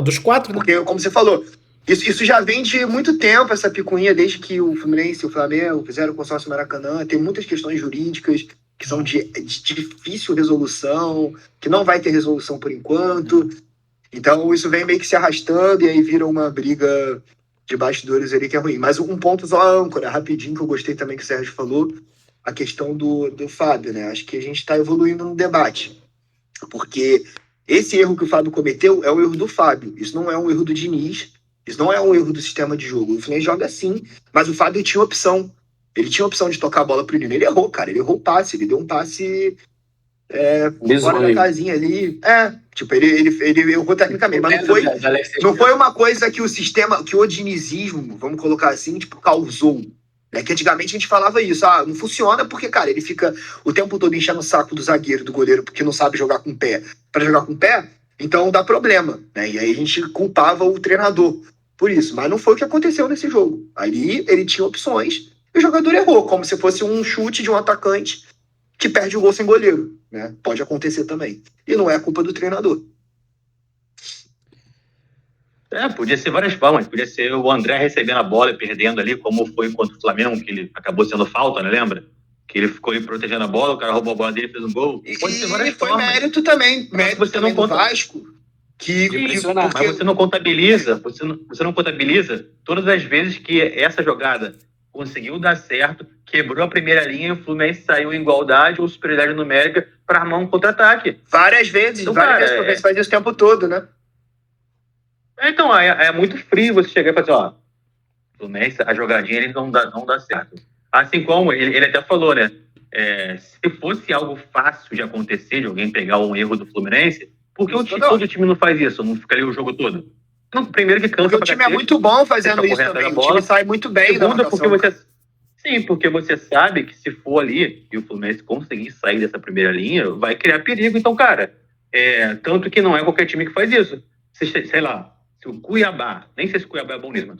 Dos 4, né? Porque, como você falou, isso já vem de muito tempo, essa picuinha, desde que o Fluminense e o Flamengo fizeram o consórcio Maracanã, tem muitas questões jurídicas que são de difícil resolução, que não vai ter resolução por enquanto. Então, isso vem meio que se arrastando e aí vira uma briga de bastidores ali que é ruim. Mas um ponto só âncora, rapidinho, que eu gostei também que o Sérgio falou, a questão do Fábio, né? Acho que a gente está evoluindo no debate. Porque esse erro que o Fábio cometeu é o erro do Fábio. Isso não é um erro do Diniz, isso não é um erro do sistema de jogo. O Fluminense joga assim, mas o Fábio tinha opção. Ele tinha opção de tocar a bola pro Nino. Ele errou, cara. Ele errou o passe. Ele deu um passe fora da casinha ali. Ele errou tecnicamente. Mas não foi uma coisa que o sistema, que o dinizismo, vamos colocar assim, tipo, causou. Que antigamente a gente falava isso. Não funciona porque, cara, ele fica o tempo todo enchendo o saco do zagueiro, do goleiro, porque não sabe jogar com o pé. Para jogar com o pé, então dá problema, né? E aí a gente culpava o treinador por isso. Mas não foi o que aconteceu nesse jogo. Ali ele tinha opções e o jogador errou, como se fosse um chute de um atacante que perde o gol sem goleiro, né? Pode acontecer também. E não é culpa do treinador. Podia ser várias formas. Podia ser o André recebendo a bola e perdendo ali, como foi contra o Flamengo, que ele acabou sendo falta, né? Lembra? Que ele ficou aí protegendo a bola, o cara roubou a bola dele e fez um gol. Pode ser várias formas. Foi mérito também. Mérito você também não conta... do Vasco. Mas você não contabiliza, você não contabiliza todas as vezes que essa jogada conseguiu dar certo, quebrou a primeira linha e o Fluminense saiu em igualdade ou superioridade numérica para armar um contra-ataque. Várias vezes. Então, várias vezes. O Fluminense faz isso o tempo todo, né? Então, é muito frio você chegar e falar assim, Fluminense, a jogadinha ele não dá certo. Assim como ele até falou, né? Se fosse algo fácil de acontecer, de alguém pegar um erro do Fluminense, por que todo time não faz isso? Não ficaria o jogo todo? Não, primeiro que cansa. Porque o time é muito bom fazendo isso também. O time sai muito bem. Segundo, porque você sabe que se for ali e o Fluminense conseguir sair dessa primeira linha, vai criar perigo. Então, cara, tanto que não é qualquer time que faz isso. Sei lá, se o Cuiabá, nem sei se o Cuiabá é bom nisso, mas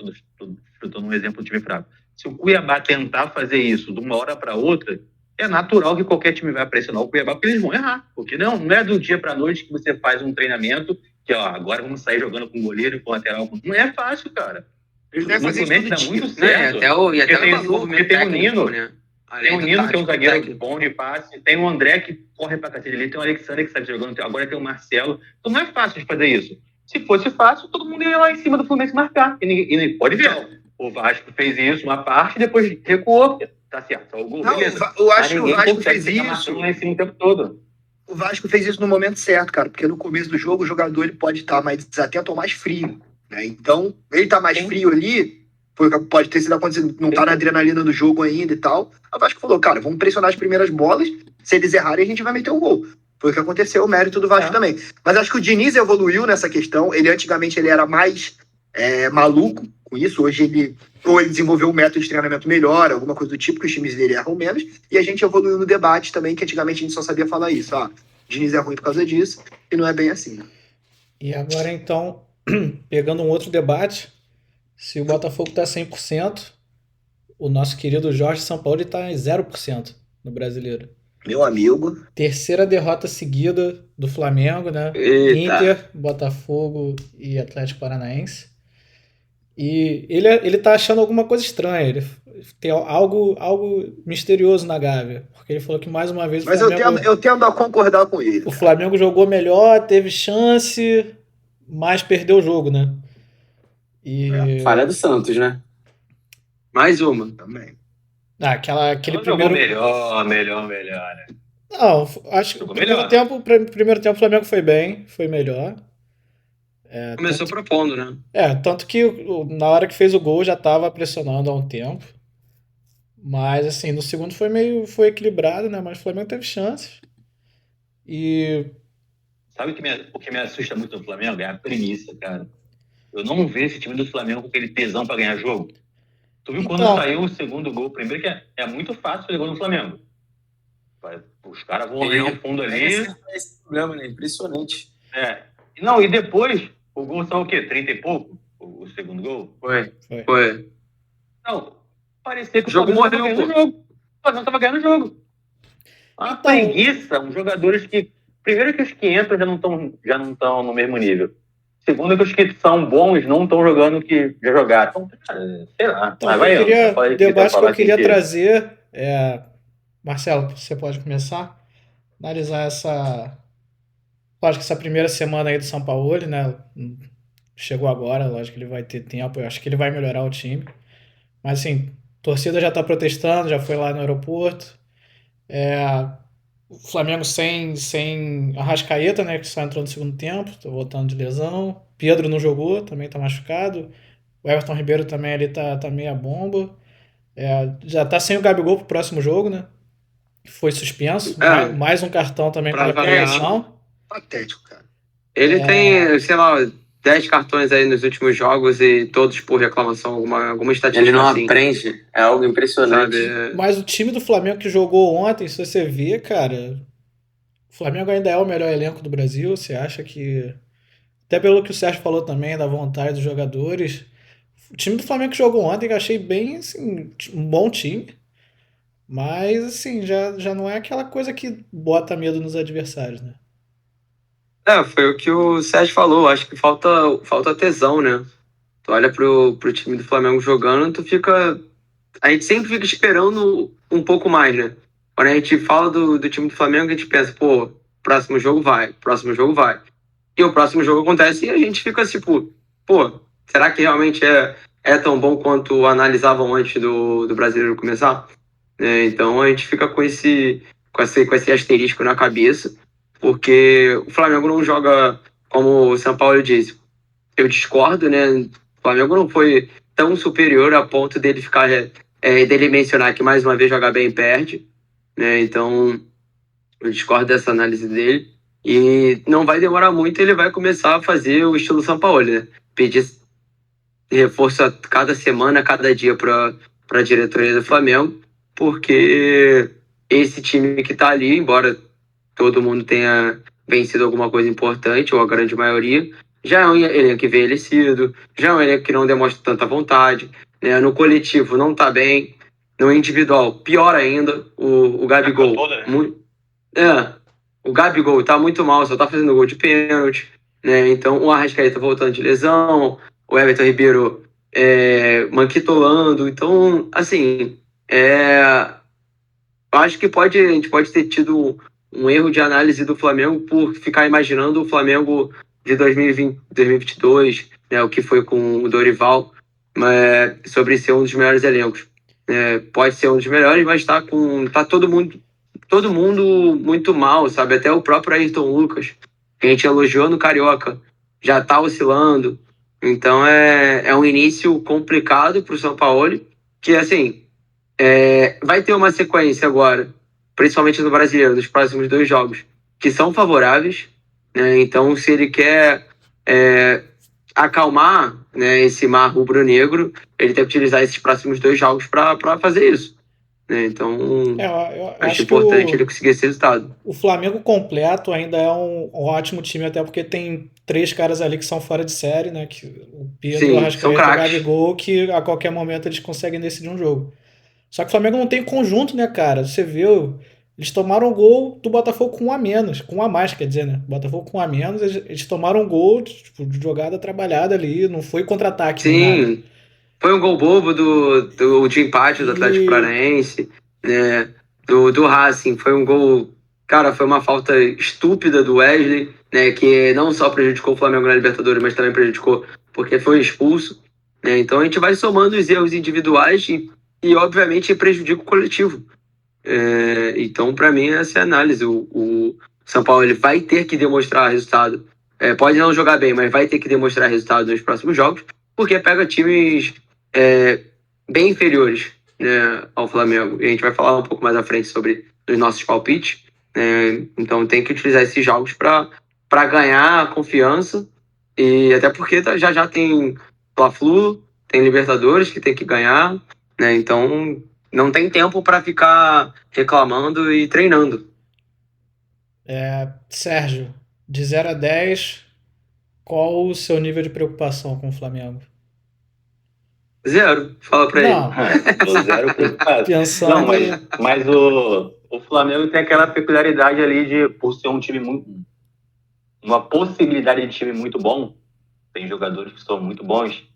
estou num exemplo de time fraco. Se o Cuiabá tentar fazer isso de uma hora para outra, é natural que qualquer time vai pressionar o Cuiabá, porque eles vão errar. Porque não é do dia para a noite que você faz um treinamento que, agora vamos sair jogando com goleiro e com lateral. Não é fácil, cara. Eles devem fazer isso dá muito certo. Tem o Nino, né? Tem o Nino, que é um zagueiro bom de passe. Tem o André, que corre pra cacete ali. Tem o Alexandre, que sabe jogando. Agora tem o Marcelo. Então não é fácil de fazer isso. Se fosse fácil, todo mundo ia lá em cima do Fluminense marcar. E pode ver. O Vasco fez isso uma parte e depois recuou. Tá certo, só o gol. Eu acho que o Vasco fez isso lá em cima o tempo todo. O Vasco fez isso no momento certo, cara. Porque no começo do jogo, o jogador ele pode estar mais desatento ou mais frio. Né? Então, ele tá mais frio ali, pode ter sido acontecido, não tá na adrenalina do jogo ainda e tal. O Vasco falou, cara, vamos pressionar as primeiras bolas, se eles errarem a gente vai meter um gol. Foi o que aconteceu, o mérito do Vasco também. Mas acho que o Diniz evoluiu nessa questão, antigamente ele era mais maluco com isso, hoje ele desenvolveu um método de treinamento melhor, alguma coisa do tipo, que os times dele erram menos, e a gente evoluiu no debate também, que antigamente a gente só sabia falar isso, o Diniz é ruim por causa disso, e não é bem assim. Né? E agora então, pegando um outro debate, se o Botafogo está 100%, o nosso querido Jorge Sampaoli está em 0% no Brasileiro. Meu amigo. Terceira derrota seguida do Flamengo, né? Eita. Inter, Botafogo e Atlético Paranaense. E ele tá achando alguma coisa estranha. Ele tem algo misterioso na Gávea. Porque ele falou que mais uma vez Mas eu tendo a concordar com ele. O Flamengo jogou melhor, teve chance, mas perdeu o jogo, né? Falha do Santos, né? Mais uma. Também. Aquele primeiro... Melhor, né? Não, acho que o primeiro tempo o Flamengo foi bem, foi melhor. Começou propondo, né? Tanto que na hora que fez o gol já estava pressionando há um tempo. Mas assim, no segundo foi equilibrado, né? Mas o Flamengo teve chances. E... Sabe o que me assusta muito no Flamengo? É a premissa, cara. Eu não vejo esse time do Flamengo com aquele tesão pra ganhar jogo. Tu viu quando saiu o segundo gol? Primeiro que é muito fácil fazer gol no Flamengo. Os caras vão ali no fundo ali. Esse problema, né? Impressionante. Não, e depois, o gol saiu o quê? 30 e pouco? O segundo gol? Foi. Não, parecia que o jogo morreu no jogo. O Flamengo tava ganhando o jogo. Uma preguiça, uns jogadores que... Primeiro que os que entram já não estão no mesmo nível. Segundo que os que são bons não estão jogando o que já jogaram. Então, sei lá. Então, o debate que eu queria trazer Marcelo, você pode começar? Analisar essa primeira semana aí do Sampaoli, né? chegou agora, lógico que ele vai ter tempo, eu acho que ele vai melhorar o time. Mas assim, a torcida já tá protestando, já foi lá no aeroporto. O Flamengo sem Arrascaeta, né, que só entrou no segundo tempo, tá voltando de lesão. Pedro não jogou, também tá machucado. O Everton Ribeiro também ali tá meia bomba. Já tá sem o Gabigol pro próximo jogo, né? Foi suspenso. Mais um cartão também pela punição. Patético, cara. Ele tem, sei lá, 10 cartões aí nos últimos jogos e todos por reclamação, alguma estatística. Ele não assim. aprende, é algo impressionante. Sabe? Mas o time do Flamengo que jogou ontem, se você vê, cara, o Flamengo ainda é o melhor elenco do Brasil. Você acha que, até pelo que o Sérgio falou também, da vontade dos jogadores, o time do Flamengo que jogou ontem, eu achei bem, assim, um bom time. Mas, assim, já não é aquela coisa que bota medo nos adversários, né? Foi o que o Sérgio falou. Acho que falta tesão, né? Tu olha pro time do Flamengo jogando, a gente sempre fica esperando um pouco mais, né? Quando a gente fala do time do Flamengo, a gente pensa, próximo jogo vai. E o próximo jogo acontece e a gente fica tipo, será que realmente é tão bom quanto analisavam antes do Brasileiro começar? Então a gente fica com esse asterisco na cabeça, porque o Flamengo não joga como o São Paulo disse. Eu discordo, né? O Flamengo não foi tão superior a ponto dele dele mencionar que mais uma vez jogar bem perde, né? Então eu discordo dessa análise dele e não vai demorar muito, ele vai começar a fazer o estilo São Paulo, né? Pedir reforço a cada semana, a cada dia para a diretoria do Flamengo, porque esse time que tá ali, embora todo mundo tenha vencido alguma coisa importante, ou a grande maioria, já é um elenco envelhecido, já é um elenco que não demonstra tanta vontade, né? No coletivo não tá bem, no individual pior ainda, o Gabigol... O Gabigol tá muito mal, só tá fazendo gol de pênalti, né? Então o Arrascaeta voltando de lesão, o Everton Ribeiro manquitolando, então, assim... acho que a gente pode ter tido um erro de análise do Flamengo por ficar imaginando o Flamengo de 2020, 2022, né, o que foi com o Dorival, sobre ser um dos melhores elencos. Pode ser um dos melhores, mas tá todo mundo muito mal, sabe? Até o próprio Ayrton Lucas, que a gente elogiou no Carioca, já tá oscilando. Então é um início complicado pro São Paulo, que assim... vai ter uma sequência agora, principalmente no Brasileiro, nos próximos 2 jogos, que são favoráveis, né? Então, se ele quer acalmar, né, esse mar rubro-negro, ele tem que utilizar esses próximos 2 jogos para fazer isso, né? Então, eu acho importante ele conseguir esse resultado. O Flamengo completo ainda é um ótimo time, até porque tem 3 caras ali que são fora de série, né? Que o Pedro, o Arrascaeta e o Gabigol, que a qualquer momento eles conseguem decidir um jogo. Só que o Flamengo não tem conjunto, né, cara? Você viu, eles tomaram o gol do Botafogo com 1 a menos, com 1 a mais, quer dizer, né? Botafogo com 1 a menos, eles tomaram um gol de jogada trabalhada ali, não foi contra-ataque. Sim, foi um gol bobo de empate do Atlético Paranaense, né? Do Racing, foi um gol... Cara, foi uma falta estúpida do Wesley, né? Que não só prejudicou o Flamengo na Libertadores, mas também prejudicou porque foi expulso, né? Então a gente vai somando os erros individuais e obviamente prejudica o coletivo. Então, para mim, essa é a análise. O São Paulo ele vai ter que demonstrar resultado. Pode não jogar bem, mas vai ter que demonstrar resultado nos próximos jogos, porque pega times bem inferiores, né, ao Flamengo. E a gente vai falar um pouco mais à frente sobre os nossos palpites. Então, tem que utilizar esses jogos para ganhar confiança. E até porque já tem Fla-Flu, tem Libertadores que tem que ganhar, né? Então não tem tempo para ficar reclamando e treinando. Sérgio, de 0 a 10, qual o seu nível de preocupação com o Flamengo? 0, fala para ele. Não, 0 preocupado. Pensando... Não, mas o Flamengo tem aquela peculiaridade ali de, por ser um time uma possibilidade de time muito bom, tem jogadores que são muito bons,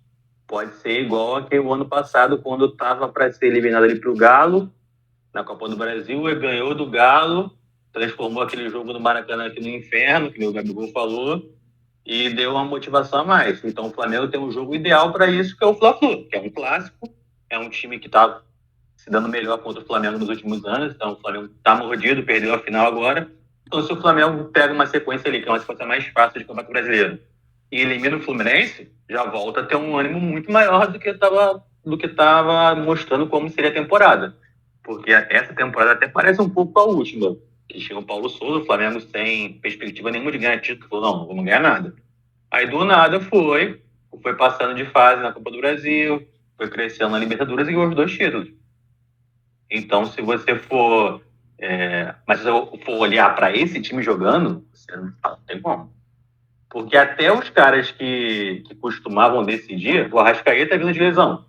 pode ser igual aquele ano passado, quando estava para ser eliminado ali para o Galo, na Copa do Brasil, ele ganhou do Galo, transformou aquele jogo no Maracanã aqui no inferno, que o Gabigol falou, e deu uma motivação a mais. Então o Flamengo tem um jogo ideal para isso, que é o Fla-Flu, que é um clássico, é um time que está se dando melhor contra o Flamengo nos últimos anos, então o Flamengo está mordido, perdeu a final agora. Então se o Flamengo pega uma sequência ali, que é uma sequência mais fácil de Campeonato Brasileiro, e elimina o Fluminense, já volta a ter um ânimo muito maior do que estava mostrando como seria a temporada. Porque essa temporada até parece um pouco a última, que tinha o Paulo Souza, o Flamengo sem perspectiva nenhuma de ganhar título, falou, não vamos ganhar nada. Aí do nada foi passando de fase na Copa do Brasil, foi crescendo na Libertadores e ganhou os 2 títulos. Então, se você for olhar para esse time jogando, você não tem como. Porque até os caras que costumavam decidir, o Arrascaeta tá vindo de lesão.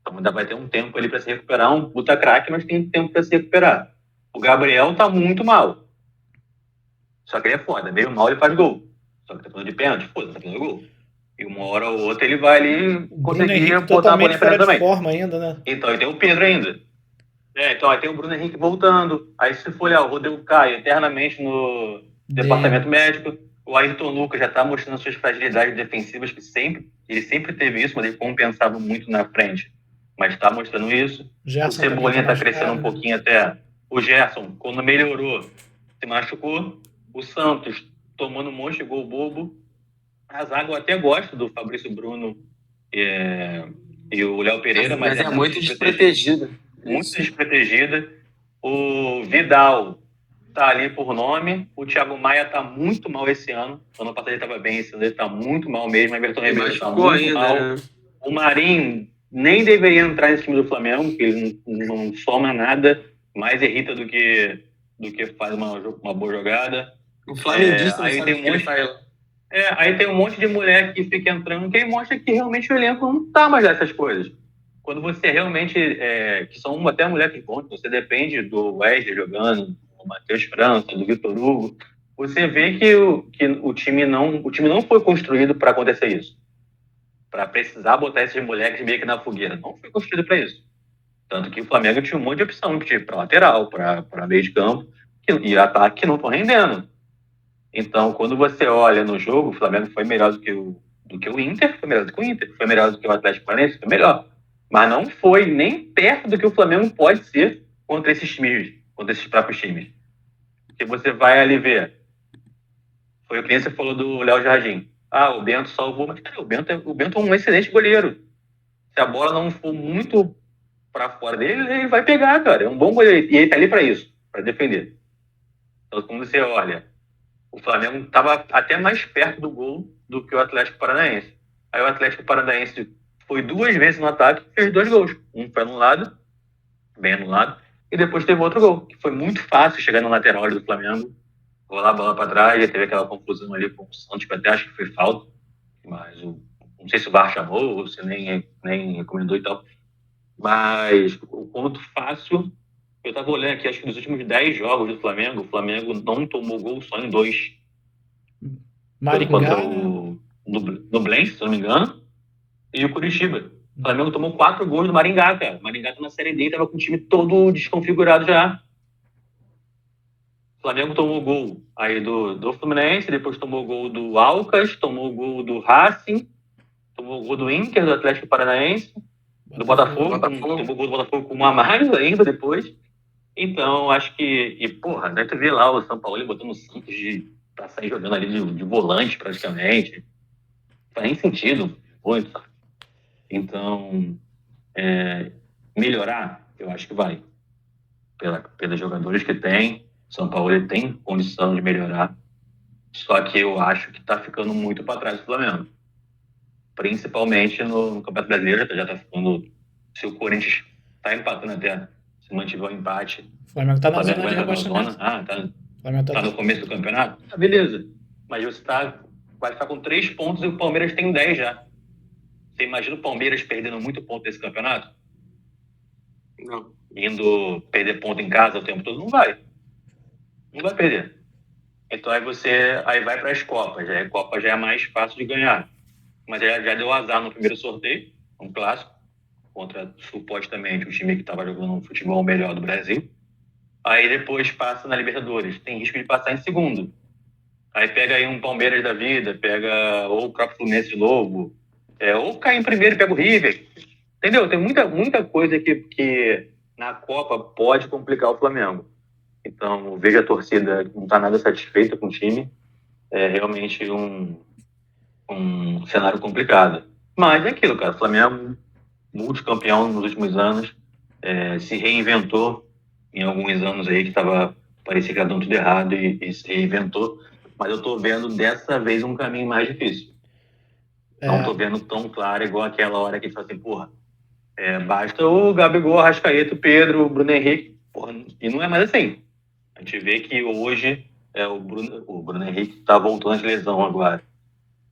Então ainda vai ter um tempo ali para se recuperar, um puta craque, mas tem tempo para se recuperar. O Gabriel tá muito mal. Só que ele é foda, meio mal ele faz gol. Só que tá falando de pênalti, foda, tá fazendo gol. E uma hora ou outra ele vai ali conseguir botar a bolinha pra também. Forma ainda, né? Então, e tem o Pedro ainda. Então, aí tem o Bruno Henrique voltando. Aí se for olhar, o Rodrigo Caio eternamente no departamento médico. O Ayrton Lucas já tá mostrando suas fragilidades defensivas, que ele sempre teve isso, mas ele compensava muito na frente. Mas tá mostrando isso. O Cebolinha tá crescendo um pouquinho até. O Gerson, quando melhorou, se machucou. O Santos tomando um monte de gol bobo. A zaga eu até gosto do Fabrício Bruno e o Léo Pereira, mas é muito desprotegida. Muito desprotegida. O Vidal tá ali por nome. O Thiago Maia tá muito mal esse ano. Ano passado ele tava bem, esse ano ele tá muito mal mesmo. O Everton Ribeiro tá muito mal. Né? O Marinho nem deveria entrar nesse time do Flamengo, porque ele não soma nada, mais irrita do que faz uma boa jogada. O flamenguista aí tem um monte de mulher que fica entrando, que mostra que realmente o elenco não tá mais dessas coisas. Quando você realmente, que são até mulher que conta, você depende do Wesley jogando, do Matheus França, do Vitor Hugo, você vê que o time não foi construído para acontecer isso. Para precisar botar esses moleques meio que na fogueira. Não foi construído para isso. Tanto que o Flamengo tinha um monte de opção, tipo, para lateral, para meio de campo, e ataque que não estão rendendo. Então, quando você olha no jogo, o Flamengo foi melhor do que o Inter, foi melhor do que o Inter, foi melhor do que o Atlético Paranaense, foi melhor. Mas não foi nem perto do que o Flamengo pode ser contra esses times, contra esses próprios times. Porque você vai ali ver. Foi o que você falou do Léo Jardim. O Bento salvou, mas cara, o Bento é um excelente goleiro. Se a bola não for muito para fora dele, ele vai pegar, cara. É um bom goleiro. E ele tá ali para isso, para defender. Então, quando você olha, o Flamengo estava até mais perto do gol do que o Atlético Paranaense. Aí o Atlético Paranaense foi 2 vezes no ataque e fez 2 gols. Um foi anulado, bem anulado, e depois teve outro gol, que foi muito fácil chegar no lateral do Flamengo, rolar a bola para trás, e teve aquela confusão ali com o Santos, que até acho que foi falta, mas não sei se o VAR chamou, ou se nem recomendou e tal. Mas o ponto fácil, eu estava olhando aqui, acho que nos últimos 10 jogos do Flamengo, o Flamengo não tomou gol só em 2. Maringá, contra o Nublense, se não me engano, e o Curitiba. O Flamengo tomou 4 gols do Maringá, cara. O Maringá tá na Série D e tava com o time todo desconfigurado já. O Flamengo tomou gol aí do Fluminense, depois tomou gol do Alcas, tomou gol do Racing, tomou gol do Inter, do Atlético Paranaense, do Botafogo. Tomou gol do Botafogo com um a mais ainda depois. Então, acho que... E, porra, deve ter ver lá o São Paulo botando o Santos pra sair jogando ali de volante, praticamente. Não faz nem sentido, muito, sabe? Então, melhorar, eu acho que vai. Pelos jogadores que tem, São Paulo tem condição de melhorar. Só que eu acho que tá ficando muito para trás do Flamengo. Principalmente no Campeonato Brasileiro, já tá ficando... Se o Corinthians tá empatando até, se mantiver o empate... O Flamengo tá na zona de rebaixamento. Tá no começo do campeonato? Beleza. Mas você vai ficar com 3 pontos e o Palmeiras tem 10 já. Você imagina o Palmeiras perdendo muito ponto nesse campeonato? Não. Indo perder ponto em casa o tempo todo? Não vai. Não vai perder. Então aí vai para as Copas. A Copa já é mais fácil de ganhar. Mas já deu azar no primeiro sorteio, um clássico, contra supostamente o time que estava jogando um futebol melhor do Brasil. Aí depois passa na Libertadores. Tem risco de passar em segundo. Aí pega aí um Palmeiras da vida, pega ou o próprio Fluminense de novo, ou cai em primeiro e pega o River. Entendeu? Tem muita coisa que na Copa pode complicar o Flamengo. Então, eu vejo a torcida que não está nada satisfeita com o time. É realmente um cenário complicado. Mas é aquilo, cara. O Flamengo, multicampeão nos últimos anos, se reinventou em alguns anos aí que parecia que estava dando tudo errado e se reinventou. Mas eu tô vendo dessa vez um caminho mais difícil. Não tô vendo tão claro igual aquela hora que a gente fala assim, porra, basta o Gabigol, Arrascaeta, o Pedro, o Bruno Henrique, porra, e não é mais assim. A gente vê que hoje o Bruno Henrique tá voltando de lesão agora.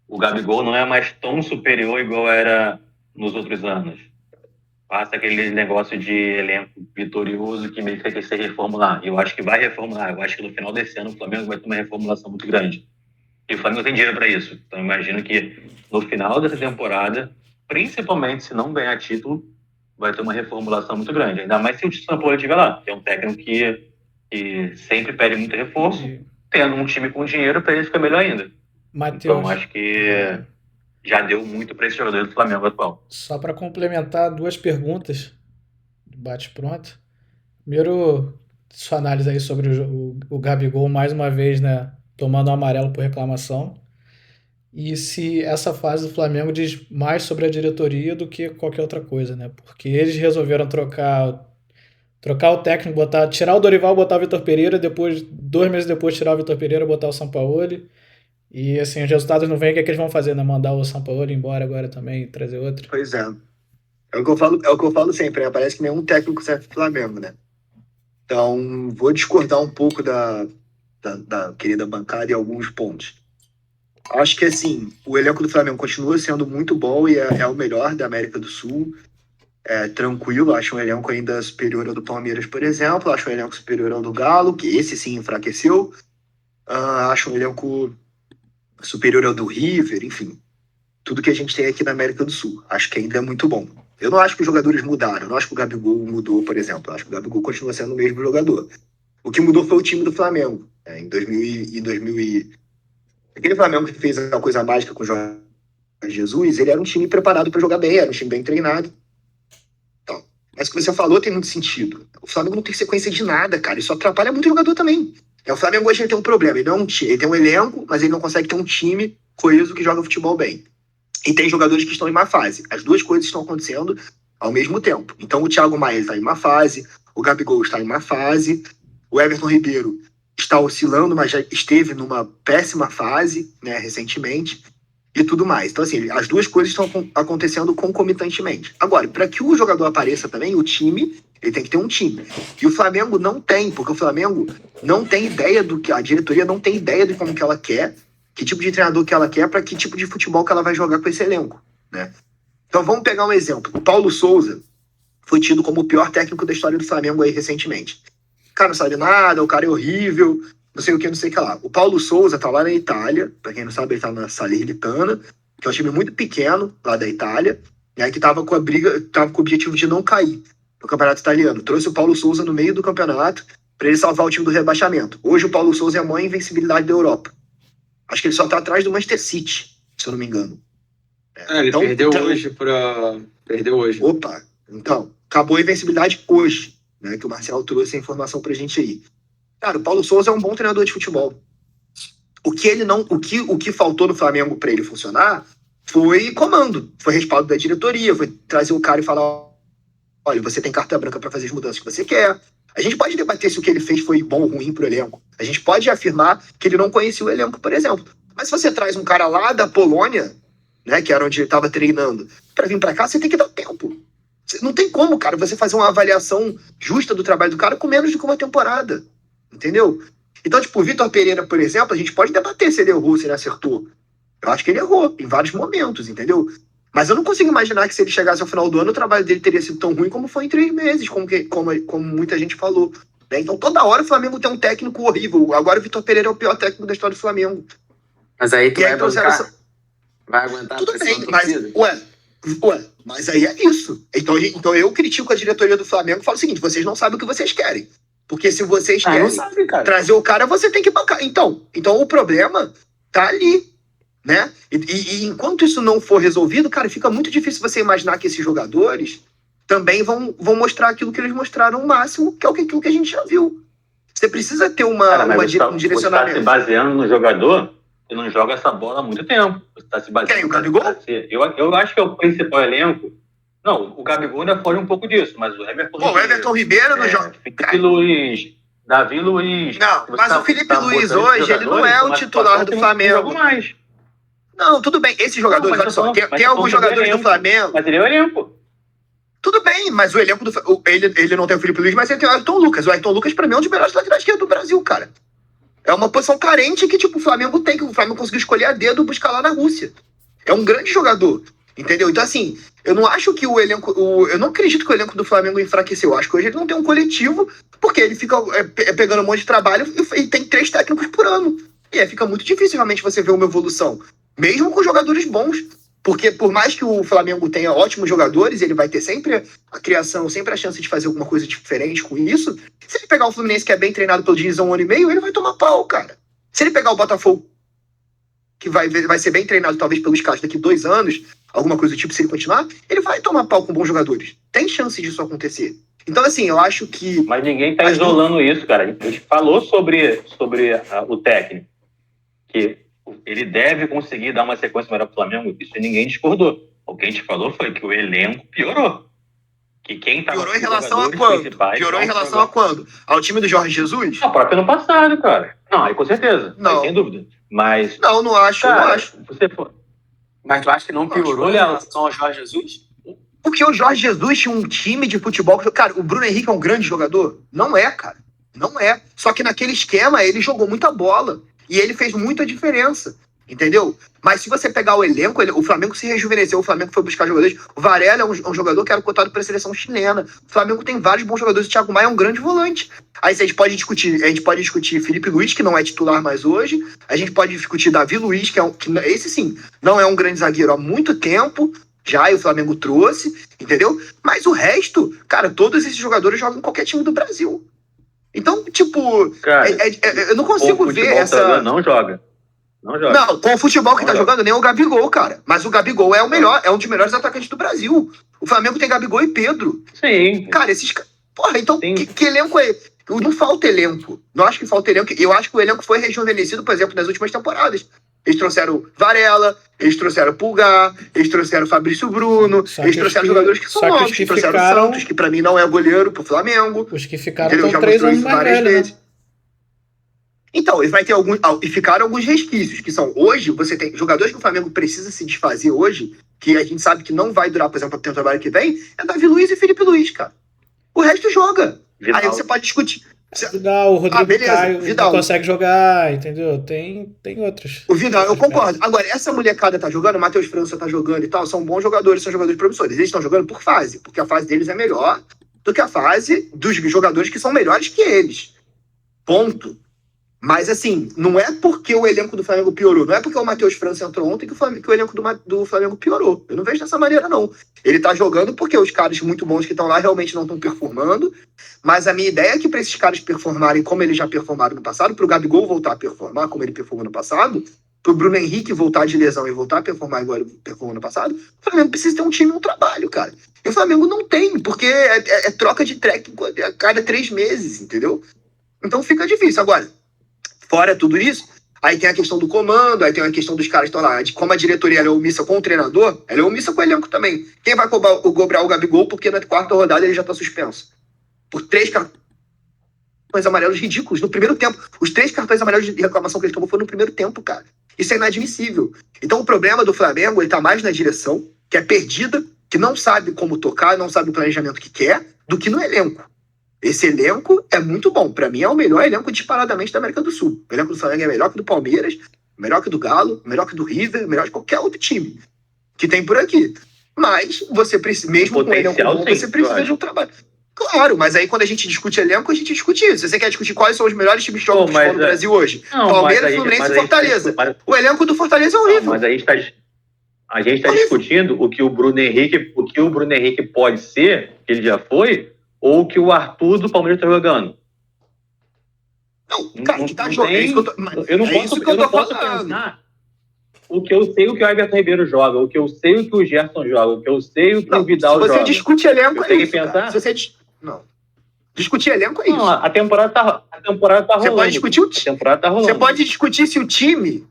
O Gabigol não é mais tão superior igual era nos outros anos. Passa aquele negócio de elenco vitorioso que meio que quer se reformular. Eu acho que vai reformular. Eu acho que no final desse ano o Flamengo vai ter uma reformulação muito grande. E o Flamengo tem dinheiro para isso. Então eu imagino que no final dessa temporada, principalmente se não ganhar título, vai ter uma reformulação muito grande. Ainda mais se o Sampaoli estiver lá, que é um técnico que sempre pede muito reforço, tendo um time com dinheiro para ele ficar melhor ainda. Matheus, então acho que já deu muito para esse jogador do Flamengo atual. Só para complementar, 2 perguntas do bate-pronto. Primeiro, sua análise aí sobre o Gabigol, mais uma vez, né, tomando um amarelo por reclamação. E se essa fase do Flamengo diz mais sobre a diretoria do que qualquer outra coisa, né? Porque eles resolveram trocar o técnico, tirar o Dorival, botar o Vitor Pereira, 2 meses depois tirar o Vitor Pereira, botar o Sampaoli. E assim, os resultados não vêm, o que eles vão fazer, né? Mandar o Sampaoli embora agora também e trazer outro. Pois é. É o que eu falo sempre, né? Parece que nenhum técnico serve pro Flamengo, né? Então, vou discordar um pouco da querida bancada em alguns pontos. Acho que, assim, o elenco do Flamengo continua sendo muito bom e é o melhor da América do Sul. Tranquilo, acho um elenco ainda superior ao do Palmeiras, por exemplo. Acho um elenco superior ao do Galo, que esse sim enfraqueceu. Acho um elenco superior ao do River, enfim. Tudo que a gente tem aqui na América do Sul. Acho que ainda é muito bom. Eu não acho que os jogadores mudaram. Eu não acho que o Gabigol mudou, por exemplo. Eu acho que o Gabigol continua sendo o mesmo jogador. O que mudou foi o time do Flamengo. Em 2000 aquele Flamengo que fez a coisa mágica com o Jorge Jesus, ele era um time preparado para jogar bem, era um time bem treinado. Então, mas o que você falou tem muito sentido. O Flamengo não tem sequência de nada, cara. Isso atrapalha muito o jogador também. O Flamengo hoje tem um problema. Ele tem um elenco, mas ele não consegue ter um time coeso que joga futebol bem. E tem jogadores que estão em má fase. As 2 coisas estão acontecendo ao mesmo tempo. Então o Thiago Maia está em má fase, o Gabigol está em má fase, o Everton Ribeiro está oscilando, mas já esteve numa péssima fase, né, recentemente, e tudo mais. Então, assim, as 2 coisas estão acontecendo concomitantemente. Agora, para que o jogador apareça também, o time, ele tem que ter um time. E o Flamengo não tem, porque o Flamengo não tem ideia do que... A diretoria não tem ideia de como que ela quer, que tipo de treinador que ela quer, para que tipo de futebol que ela vai jogar com esse elenco, né? Então, vamos pegar um exemplo. O Paulo Souza foi tido como o pior técnico da história do Flamengo aí recentemente. O cara não sabe nada, o cara é horrível, não sei o que, não sei o que lá. O Paulo Souza tá lá na Itália, pra quem não sabe, ele tá na Salernitana, que é um time muito pequeno lá da Itália, e aí que tava com o objetivo de não cair no campeonato italiano. Trouxe o Paulo Souza no meio do campeonato pra ele salvar o time do rebaixamento. Hoje o Paulo Souza é a maior invencibilidade da Europa. Acho que ele só tá atrás do Manchester City, se eu não me engano. Ele então, perdeu hoje. Opa, então, acabou a invencibilidade hoje, né? Que o Marcelo trouxe a informação pra gente aí. Cara, o Paulo Souza é um bom treinador de futebol. O que faltou no Flamengo pra ele funcionar foi comando, foi respaldo da diretoria, foi trazer o cara e falar: olha, você tem carta branca pra fazer as mudanças que você quer. A gente pode debater se o que ele fez foi bom ou ruim pro elenco. A gente pode afirmar que ele não conhecia o elenco, por exemplo. Mas se você traz um cara lá da Polônia, né, que era onde ele estava treinando, para vir para cá, você tem que dar tempo. Não tem como, cara, você fazer uma avaliação justa do trabalho do cara com menos do que uma temporada. Entendeu? Então, tipo, o Vitor Pereira, por exemplo, a gente pode debater se ele errou, se ele acertou. Eu acho que ele errou em vários momentos, entendeu? Mas eu não consigo imaginar que se ele chegasse ao final do ano, o trabalho dele teria sido tão ruim como foi em 3 meses, como muita gente falou. Né? Então, toda hora o Flamengo tem um técnico horrível. Agora o Vitor Pereira é o pior técnico da história do Flamengo. Mas aí tu vai aguentar tudo a pressão bem, mas, mas aí é isso. Então eu critico a diretoria do Flamengo e falo o seguinte: vocês não sabem o que vocês querem. Porque se vocês querem trazer o cara, você tem que bancar. Então o problema tá ali, né? E enquanto isso não for resolvido, cara, fica muito difícil você imaginar que esses jogadores também vão mostrar aquilo que eles mostraram o máximo, que é aquilo que a gente já viu. Você precisa ter um direcionamento. Você está se baseando no jogador que não joga essa bola há muito tempo. Você está se baseando... Quem? O Gabigol? Eu acho que é o principal elenco. Não, o Gabigol ainda foge um pouco disso, mas o Everton Ribeiro... o Everton Ribeiro não joga... Felipe Luiz, Davi Luiz... Não, mas o Felipe Luiz hoje, ele não é o titular do Flamengo. Não, tudo bem. Esses jogadores, olha só, tem alguns jogadores do Flamengo... Mas ele é o elenco. Tudo bem, mas o elenco ele não tem o Felipe Luiz, mas ele tem o Ayrton Lucas. O Ayrton Lucas, pra mim, é um dos melhores laterais esquerdos do Brasil, cara. É uma posição carente que, tipo, o Flamengo tem, que o Flamengo conseguiu escolher a dedo buscar lá na Rússia. É um grande jogador, entendeu? Então, assim, eu não acho que o elenco... eu não acredito que o elenco do Flamengo enfraqueceu. Eu acho que hoje ele não tem um coletivo, porque ele fica pegando um monte de trabalho e tem 3 técnicos por ano. E aí fica muito difícil, realmente, você ver uma evolução. Mesmo com jogadores bons. Porque por mais que o Flamengo tenha ótimos jogadores, ele vai ter sempre a criação, sempre a chance de fazer alguma coisa diferente com isso. Se ele pegar o Fluminense, que é bem treinado pelo Diniz há 1 ano e meio, ele vai tomar pau, cara. Se ele pegar o Botafogo, que vai ser bem treinado talvez pelos caras daqui 2 anos, alguma coisa do tipo, se ele continuar, ele vai tomar pau com bons jogadores. Tem chance disso acontecer. Então, assim, eu acho que... Mas ninguém tá isolando isso, cara. A gente falou sobre o técnico, que ele deve conseguir dar uma sequência melhor pro Flamengo. Isso ninguém discordou. O que a gente falou foi que o elenco piorou. Que quem tava piorou em relação a quando? Piorou em relação a quando? Ao time do Jorge Jesus? Não, próprio ano passado, cara. Não, aí com certeza. Não. Aí, sem dúvida. Mas... Não acho, cara, não acho. Mas tu acha que não piorou em relação ao Jorge Jesus? Porque o Jorge Jesus tinha um time de futebol... Cara, o Bruno Henrique é um grande jogador? Não é, cara. Não é. Só que naquele esquema, ele jogou muita bola. E ele fez muita diferença, entendeu? Mas se você pegar o elenco, o Flamengo se rejuvenesceu, o Flamengo foi buscar jogadores. O Varela é um jogador que era cotado para a seleção chilena. O Flamengo tem vários bons jogadores. O Thiago Maia é um grande volante. Aí a gente pode discutir Felipe Luiz, que não é titular mais hoje. A gente pode discutir Davi Luiz, que esse sim, não é um grande zagueiro há muito tempo. Já, e o Flamengo trouxe, entendeu? Mas o resto, cara, todos esses jogadores jogam em qualquer time do Brasil. Então, tipo, cara, eu não consigo ver essa... Não joga. Não, com o futebol que tá jogando, nem o Gabigol, cara. Mas o Gabigol é o melhor, é um dos melhores atacantes do Brasil. O Flamengo tem Gabigol e Pedro. Sim. Cara, esses... Porra, então, que elenco é... Não falta elenco. Não acho que falta elenco. Eu acho que o elenco foi rejuvenescido, por exemplo, nas últimas temporadas. Eles trouxeram Varela, eles trouxeram Pulgar, eles trouxeram Fabrício Bruno, eles trouxeram jogadores que são novos, que trouxeram o Santos, que pra mim não é goleiro pro Flamengo. Os que ficaram estão 3 anos mais velhos, né? Então, vai ter alguns... E ficaram alguns resquícios, que são... Hoje, você tem jogadores que o Flamengo precisa se desfazer hoje, que a gente sabe que não vai durar, por exemplo, até o trabalho que vem, é Davi Luiz e Felipe Luiz, cara. O resto joga. Vidal. Aí você pode discutir... Vidal, o Rodrigo Caio Vidal não consegue jogar, entendeu? Tem outros. O Vidal, eu concordo. Agora, essa molecada tá jogando, o Matheus França tá jogando e tal, são bons jogadores, são jogadores promissores. Eles estão jogando por fase, porque a fase deles é melhor do que a fase dos jogadores que são melhores que eles. Ponto. Mas, assim, não é porque o elenco do Flamengo piorou, não é porque o Matheus França entrou ontem que o elenco do Flamengo piorou. Eu não vejo dessa maneira, não. Ele tá jogando porque os caras muito bons que estão lá realmente não estão performando, mas a minha ideia é que para esses caras performarem como eles já performaram no passado, pro Gabigol voltar a performar como ele performou no passado, pro Bruno Henrique voltar de lesão e voltar a performar igual ele performou no passado, o Flamengo precisa ter um time e um trabalho, cara. E o Flamengo não tem, porque é troca de técnico a cada 3 meses, entendeu? Então fica difícil. Agora, fora tudo isso, aí tem a questão do comando, aí tem a questão dos caras que estão lá, de como a diretoria ela é omissa com o treinador, ela é omissa com o elenco também. Quem vai cobrar o Gabigol porque na 4ª rodada ele já tá suspenso? Por 3 cartões amarelos ridículos. No primeiro tempo, os 3 cartões amarelos de reclamação que ele tomou foram no primeiro tempo, cara. Isso é inadmissível. Então o problema do Flamengo, ele tá mais na direção, que é perdida, que não sabe como tocar, não sabe o planejamento que quer, do que no elenco. Esse elenco é muito bom. Pra mim é o melhor elenco disparadamente da América do Sul. O elenco do Flamengo é melhor que o do Palmeiras, melhor que o do Galo, melhor que o do River, melhor que qualquer outro time que tem por aqui. Mas você precisa, mesmo com o elenco bom, você precisa de um trabalho. Claro, mas aí quando a gente discute elenco, a gente discute isso. Se você quer discutir quais são os melhores times de jogo no Brasil hoje, Palmeiras, Fluminense e Fortaleza. O elenco do Fortaleza é horrível. Mas aí a gente está discutindo o que o Bruno Henrique pode ser, que ele já foi, ou o que o Arthur do Palmeiras está jogando. Não, cara, que tá jogando. Eu não posso pensar o que eu sei o que o Everton Ribeiro joga, o que eu sei o que o Gerson joga, o que eu sei o que o Vidal joga. Se você discute elenco, é isso. Não. Discutir elenco é isso. Não, a temporada tá rolando. Você pode discutir a temporada tá rolando. Você pode discutir se o time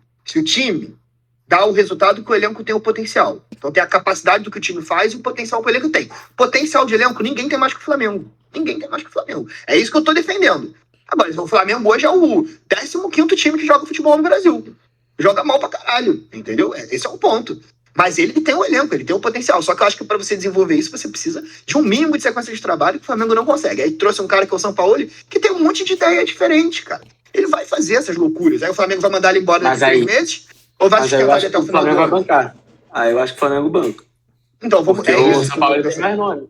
dá o resultado que o elenco tem o potencial. Então tem a capacidade do que o time faz e o potencial que o elenco tem. Potencial de elenco, ninguém tem mais que o Flamengo. Ninguém tem mais que o Flamengo. É isso que eu tô defendendo. Agora, o Flamengo hoje é o 15º time que joga futebol no Brasil. Joga mal pra caralho, entendeu? Esse é o ponto. Mas ele tem o elenco, ele tem o potencial. Só que eu acho que pra você desenvolver isso, você precisa de um mínimo de sequência de trabalho que o Flamengo não consegue. Aí trouxe um cara que é o Sampaoli, que tem um monte de ideia diferente, cara. Ele vai fazer essas loucuras. Aí o Flamengo vai mandar ele embora daqui a 3 meses, ou vai sustentar ele até o final do ano. O Flamengo vai bancar. Aí eu acho que o Flamengo banca. Então, vamos... O Sampaoli tem mais nome.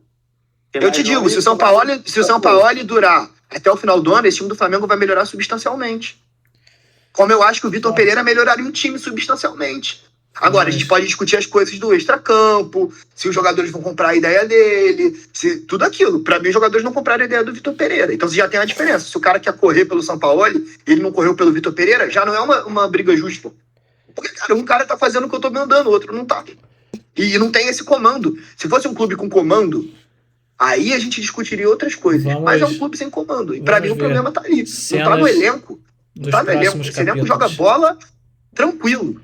Eu te digo, se o Sampaoli durar até o final do ano, esse time do Flamengo vai melhorar substancialmente. Como eu acho que o Vitor Pereira melhoraria o time substancialmente. Agora, a gente pode discutir as coisas do extracampo, se os jogadores vão comprar a ideia dele, se tudo aquilo. Pra mim, os jogadores não compraram a ideia do Vitor Pereira. Então, você já tem a diferença. Se o cara quer correr pelo Sampaoli e ele não correu pelo Vitor Pereira, já não é uma briga justa. Porque, cara, um cara tá fazendo o que eu tô mandando, o outro não tá. E não tem esse comando. Se fosse um clube com comando, aí a gente discutiria outras coisas. Mas é um clube sem comando. E pra mim, o problema tá ali. Não tá no elenco. Não tá no elenco. Esse elenco joga bola tranquilo.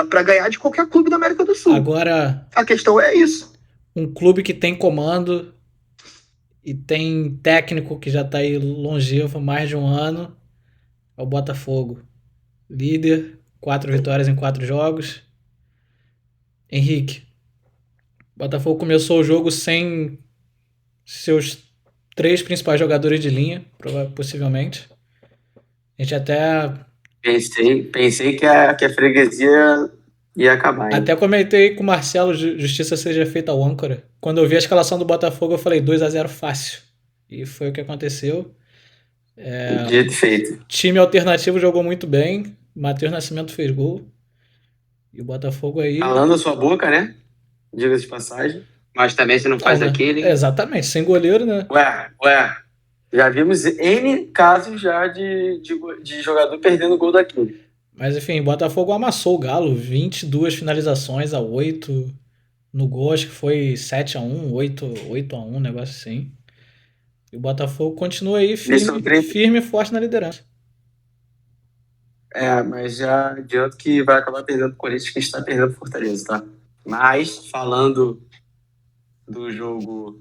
Pra ganhar de qualquer clube da América do Sul. Agora, a questão é isso. Um clube que tem comando e tem técnico que já tá aí longevo há mais de um ano é o Botafogo. Líder, 4 vitórias em 4 jogos. Henrique, o Botafogo começou o jogo sem seus 3 principais jogadores de linha, possivelmente. A gente até... Pensei que a freguesia ia acabar. Hein? Até comentei com o Marcelo, justiça seja feita ao âncora. Quando eu vi a escalação do Botafogo, eu falei 2-0 fácil. E foi o que aconteceu. Dito feito. Time alternativo jogou muito bem. Matheus Nascimento fez gol. E o Botafogo aí... Calando a sua boca, né? Diga-se de passagem. Mas também você não faz aquele... Exatamente, sem goleiro, né? Ué. Já vimos N casos já de jogador perdendo gol daquele. Mas enfim, o Botafogo amassou o Galo. 22 finalizações a 8 no gol. Acho que foi 7-1, 8-1, um negócio assim. E o Botafogo continua aí firme e forte na liderança. Mas já adianto que vai acabar perdendo o Corinthians, que está perdendo o Fortaleza, tá? Mas, falando do jogo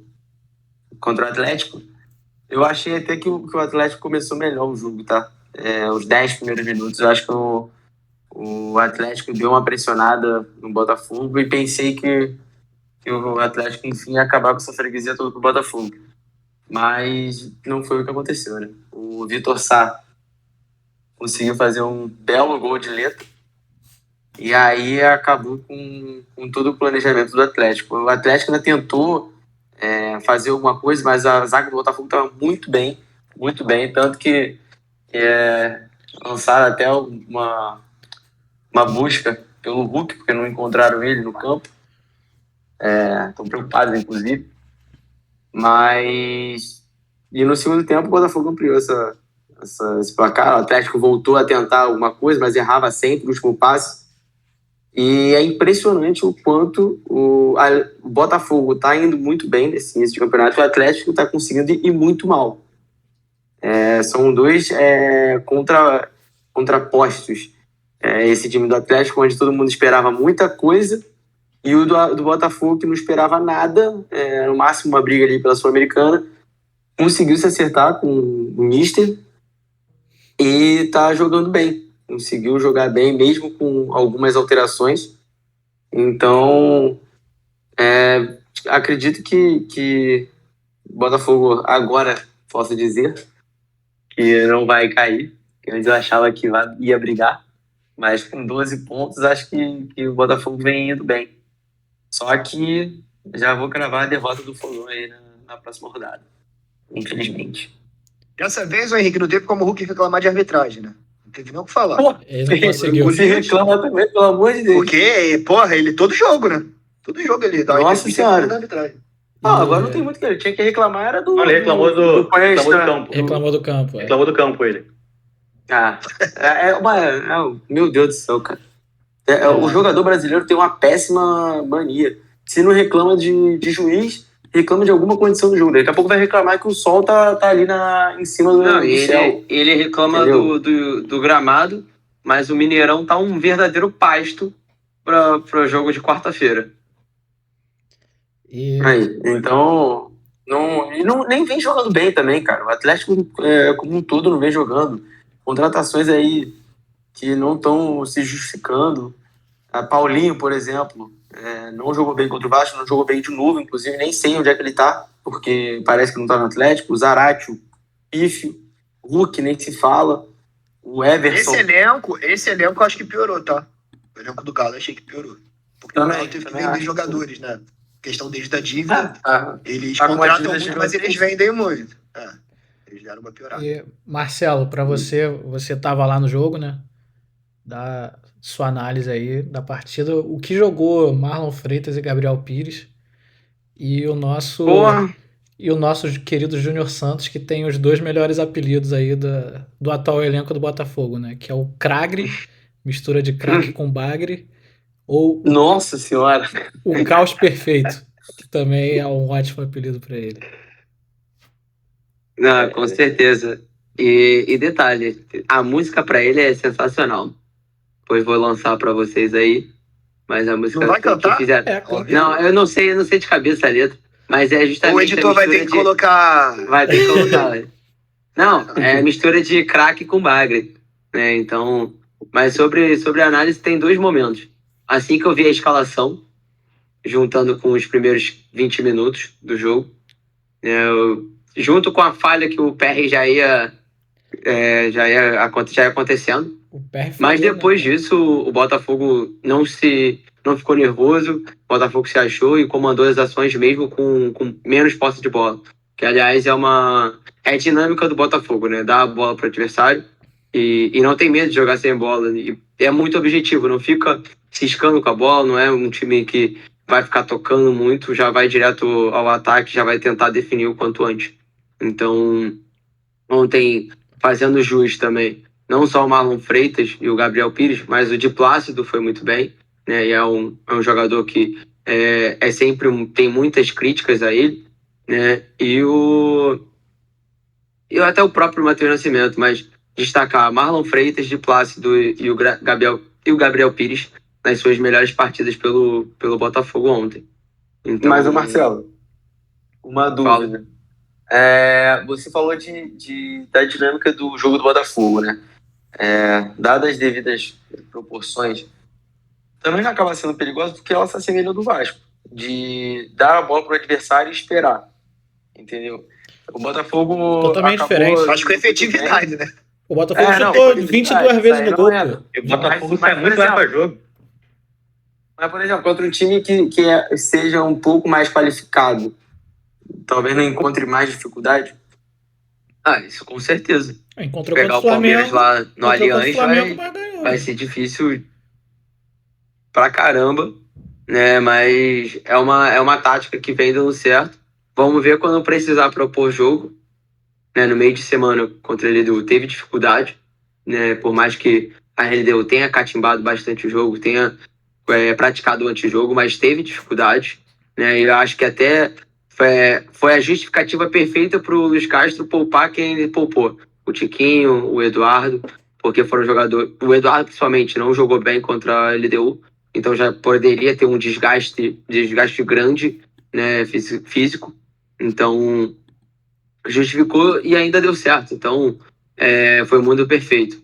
contra o Atlético, eu achei até que o Atlético começou melhor o jogo, tá? Os 10 primeiros minutos, eu acho que o Atlético deu uma pressionada no Botafogo e pensei que o Atlético, enfim, ia acabar com essa freguesia toda pro Botafogo. Mas não foi o que aconteceu, né? O Vitor Sá conseguiu fazer um belo gol de letra e aí acabou com todo o planejamento do Atlético. O Atlético ainda tentou fazer alguma coisa, mas a zaga do Botafogo estava muito bem, tanto que lançaram até uma busca pelo Hulk, porque não encontraram ele no campo. Estão preocupados, inclusive. Mas... E no segundo tempo o Botafogo ampliou esse placar. O Atlético voltou a tentar alguma coisa, mas errava sempre o último passe. E é impressionante o quanto o Botafogo está indo muito bem nesse início de campeonato, o Atlético está conseguindo ir muito mal. São dois contrapostos. Esse time do Atlético, onde todo mundo esperava muita coisa, e o do Botafogo, que não esperava nada, no máximo uma briga ali pela Sul-Americana, conseguiu se acertar com o Mister e está jogando bem. Conseguiu jogar bem, mesmo com algumas alterações. Então, acredito que o Botafogo agora, posso dizer, que não vai cair. Antes eu achava que ia brigar, mas com 12 pontos, acho que o Botafogo vem indo bem. Só que já vou cravar a derrota do Fogão aí na próxima rodada, infelizmente. Dessa vez, o Henrique, não teve como o Hulk reclamar de arbitragem, né? Não teve nem o que falar. Ele não conseguiu. Você reclama também, pelo amor de Deus. Porque, ele todo jogo, né? Todo jogo ele dá Nossa Senhora. Da arbitragem. Agora não tem muito que ele tinha que reclamar, era do... Ele reclamou do campo. Reclamou do campo. Reclamou do campo, ele. Meu Deus do céu, cara. O jogador brasileiro tem uma péssima mania. Se não reclama de juiz, reclama de alguma condição do jogo. Daqui a pouco vai reclamar que o sol tá ali em cima do céu. Ele reclama do gramado, mas o Mineirão tá um verdadeiro pasto para o jogo de quarta-feira. Então, nem vem jogando bem também, cara. O Atlético, como um todo, não vem jogando. Contratações aí que não estão se justificando. A Paulinho, por exemplo, não jogou bem contra o Vasco, não jogou bem de novo, inclusive nem sei onde é que ele tá, porque parece que não tá no Atlético. O Zarate, o Pífio, o Hulk nem se fala, o Everson. Esse elenco eu acho que piorou, tá? O elenco do Galo eu achei que piorou. Porque o Galo teve que vender jogadores, né? Questão desde da dívida, eles contratam muito, mas eles vendem muito. Eles deram uma piorada. E, Marcelo, para você tava lá no jogo, né? Dá sua análise aí da partida. O que jogou Marlon Freitas e Gabriel Pires e o nosso querido Júnior Santos, que tem os 2 melhores apelidos aí do atual elenco do Botafogo, né? Que é o Cragre, mistura de craque com bagre, ou Nossa Senhora! o Caos Perfeito, que também é um ótimo apelido para ele. Não, com certeza. E detalhe, a música para ele é sensacional. Depois vou lançar para vocês aí. Mas a música não vai cantar? Que fizeram... Não, eu não sei de cabeça a letra. Mas é justamente. O editor vai ter que colocar. Vai ter que colocar. Não, é mistura de craque com bagre. Né? Então. Mas sobre a análise, tem 2 momentos. Assim que eu vi a escalação, juntando com os primeiros 20 minutos do jogo, junto com a falha que o PR já ia acontecendo. Mas depois disso, o Botafogo não ficou nervoso, o Botafogo se achou e comandou as ações mesmo com menos posse de bola. Que, aliás, é a dinâmica do Botafogo, né? Dar a bola para o adversário e não tem medo de jogar sem bola. E é muito objetivo, não fica ciscando com a bola, não é um time que vai ficar tocando muito, já vai direto ao ataque, já vai tentar definir o quanto antes. Então, ontem, fazendo jus também, não só o Marlon Freitas e o Gabriel Pires, mas o Di Plácido foi muito bem, né? E é um jogador que sempre tem muitas críticas a ele, né? E até o próprio Matheus Nascimento, mas destacar Marlon Freitas, Di Plácido e o Gabriel Pires nas suas melhores partidas pelo Botafogo ontem. Então, mas, Marcelo, uma dúvida. Você falou da dinâmica do jogo do Botafogo, né? Dadas as devidas proporções, também acaba sendo perigosa porque ela se assemelha ao do Vasco, de dar a bola para o adversário e esperar, entendeu? O Botafogo totalmente diferente. Acho que é efetividade, né? O Botafogo chutou 22 vezes no gol. O Botafogo sai muito mais para jogo. Mas, por exemplo, contra um time que seja um pouco mais qualificado, talvez não encontre mais dificuldade? Isso com certeza. Encontrou pegar o Palmeiras lá no Allianz vai ser difícil pra caramba, né? Mas é uma tática que vem dando certo. Vamos ver quando precisar propor jogo, né? No meio de semana contra a LDU teve dificuldade, né? Por mais que a LDU tenha catimbado bastante o jogo, tenha praticado o antijogo, mas teve dificuldade, né? E eu acho que até foi a justificativa perfeita para o Luiz Castro poupar quem ele poupou. O Tiquinho, o Eduardo, porque foram jogadores... O Eduardo, principalmente, não jogou bem contra a LDU, então já poderia ter um desgaste grande, né, físico. Então, justificou e ainda deu certo. Então, foi o mundo perfeito.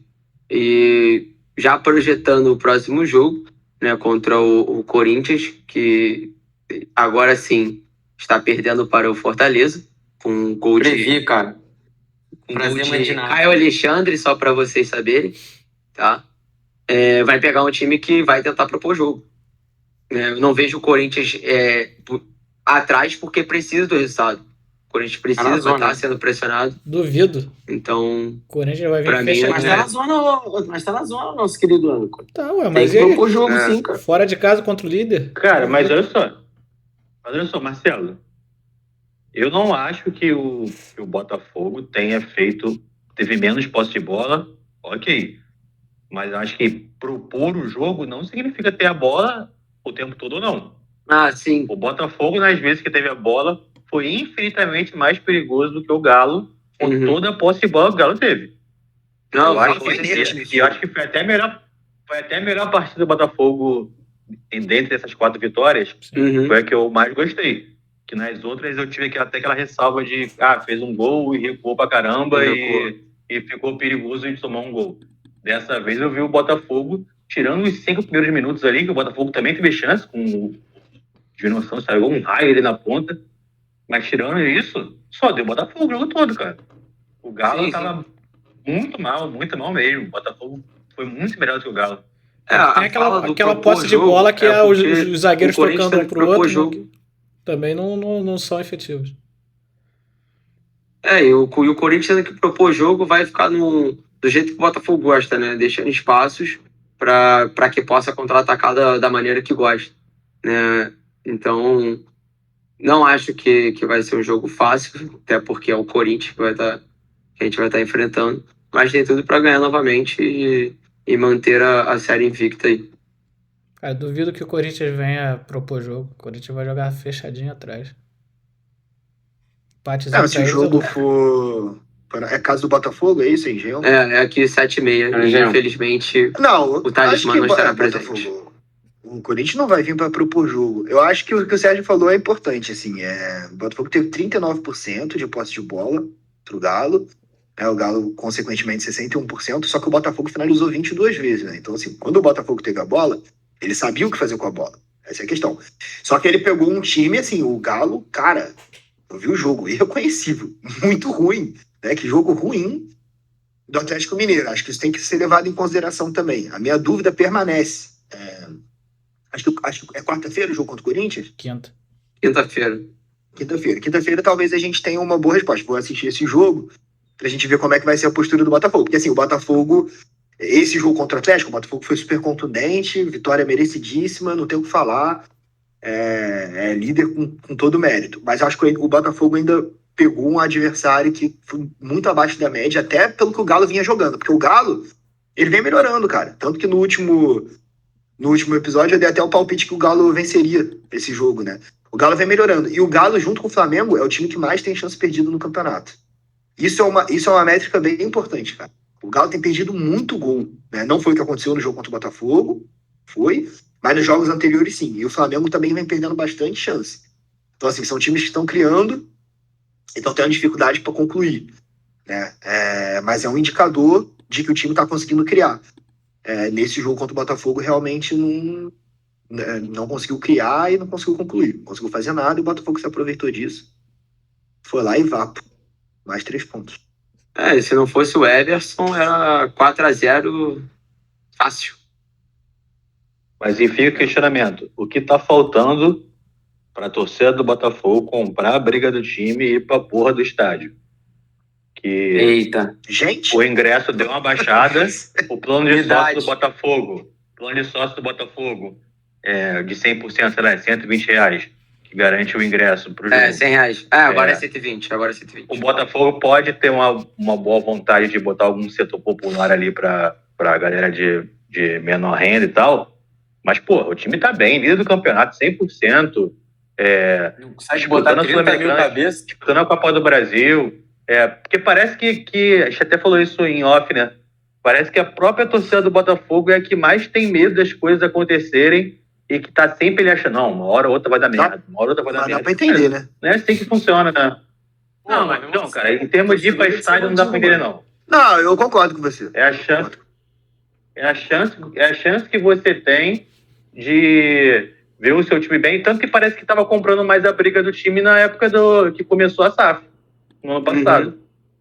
E já projetando o próximo jogo, né, contra o Corinthians, que agora sim está perdendo para o Fortaleza, com um gol de Caio Alexandre, só para vocês saberem, tá? Vai pegar um time que vai tentar propor jogo. Eu não vejo o Corinthians atrás porque precisa do resultado. O Corinthians precisa, vai estar sendo pressionado. Duvido. Então, o Corinthians vai vir fechado. Mas tá na zona, nosso querido âncora. Tá, ué, mas tem que propor jogo, sim, cara. Fora de casa contra o líder. Cara, mas olha só, Marcelo. Eu não acho que o Botafogo teve menos posse de bola ok. Mas eu acho que propor o jogo não significa ter a bola o tempo todo, não. Ah, sim. O Botafogo, nas vezes que teve a bola, foi infinitamente mais perigoso do que o Galo, com toda a posse de bola que o Galo teve. Não, eu acho que foi até a melhor partida do Botafogo dentre essas 4 vitórias. Foi a que eu mais gostei. Que nas outras eu tive até aquela ressalva de fez um gol e recuou pra caramba e ficou perigoso de tomar um gol. Dessa vez eu vi o Botafogo tirando os 5 primeiros minutos ali, que o Botafogo também teve chance, com o Dinoção saiu um raio ali na ponta, mas tirando isso, só deu o Botafogo o jogo todo, cara. O Galo tava muito mal mesmo. O Botafogo foi muito melhor do que o Galo. Tem aquela posse de bola que os zagueiros tocando um pro outro, jogo. Também não são efetivos. E o Corinthians tendo que propor jogo vai ficar do jeito que o Botafogo gosta, né? Deixando espaços para que possa contra-atacar da maneira que gosta, né? Então, não acho que vai ser um jogo fácil, até porque é o Corinthians que a gente vai estar enfrentando, mas tem tudo para ganhar novamente e manter a série invicta aí. Cara, duvido que o Corinthians venha propor jogo. O Corinthians vai jogar fechadinho atrás. Se o jogo for... É caso do Botafogo, é isso, Engenho? É aqui 7h30. Infelizmente, o Talismã não estará presente. O Corinthians não vai vir para propor jogo. Eu acho que o que o Sérgio falou é importante, assim. O Botafogo teve 39% de posse de bola pro Galo. O Galo, consequentemente, 61%. Só que o Botafogo finalizou 22 vezes, né? Então, assim, quando o Botafogo teve a bola, ele sabia o que fazer com a bola. Essa é a questão. Só que ele pegou um time, assim, o Galo, cara, eu vi o jogo irreconhecível. Muito ruim, né? Que jogo ruim do Atlético Mineiro. Acho que isso tem que ser levado em consideração também. A minha dúvida permanece. Acho que é quarta-feira o jogo contra o Corinthians? Quinta-feira. Quinta-feira talvez a gente tenha uma boa resposta. Vou assistir esse jogo pra gente ver como é que vai ser a postura do Botafogo. Porque assim, o Botafogo, esse jogo contra o Atlético, o Botafogo foi super contundente, vitória merecidíssima, não tem o que falar. É líder com todo o mérito. Mas acho que o Botafogo ainda pegou um adversário que foi muito abaixo da média, até pelo que o Galo vinha jogando. Porque o Galo, ele vem melhorando, cara. Tanto que no último episódio eu dei até o palpite que o Galo venceria esse jogo, né? O Galo vem melhorando. E o Galo, junto com o Flamengo, é o time que mais tem chance perdida no campeonato. Isso é uma métrica bem importante, cara. O Galo tem perdido muito gol, né? Não foi o que aconteceu no jogo contra o Botafogo, mas nos jogos anteriores sim. E o Flamengo também vem perdendo bastante chance. Então, assim, são times que estão criando e estão tendo dificuldade para concluir, né? Mas é um indicador de que o time está conseguindo criar. Nesse jogo contra o Botafogo, realmente não conseguiu criar e não conseguiu concluir. Não conseguiu fazer nada e o Botafogo se aproveitou disso. Foi lá e vapo. Mais 3 pontos. Se não fosse o Everson, era 4-0 fácil. Mas enfim, o questionamento. O que tá faltando pra torcida do Botafogo comprar a briga do time e ir pra porra do estádio? Eita. Gente! O ingresso deu uma baixada. O plano de sócio do Botafogo de 100%, sei lá, R$120, que garante o ingresso pro jogo. R$100. Agora é 120. O Botafogo pode ter uma boa vontade de botar algum setor popular ali pra galera de menor renda e tal. Mas, pô, o time tá bem, líder do campeonato, 100%. Disputando a Sul-Americana, disputando a Copa do Brasil. Porque parece que a gente até falou isso em off, né? Parece que a própria torcida do Botafogo é a que mais tem medo das coisas acontecerem e que tá sempre ele achando, não, uma hora ou outra vai dar merda, Dá pra entender, né? Não é assim que funciona, né? Não, cara, em termos de ir pra estádio não dá pra entender, não. Não, eu concordo com você. É a chance que você tem de ver o seu time bem, tanto que parece que tava comprando mais a briga do time na época que começou a SAF, no ano passado.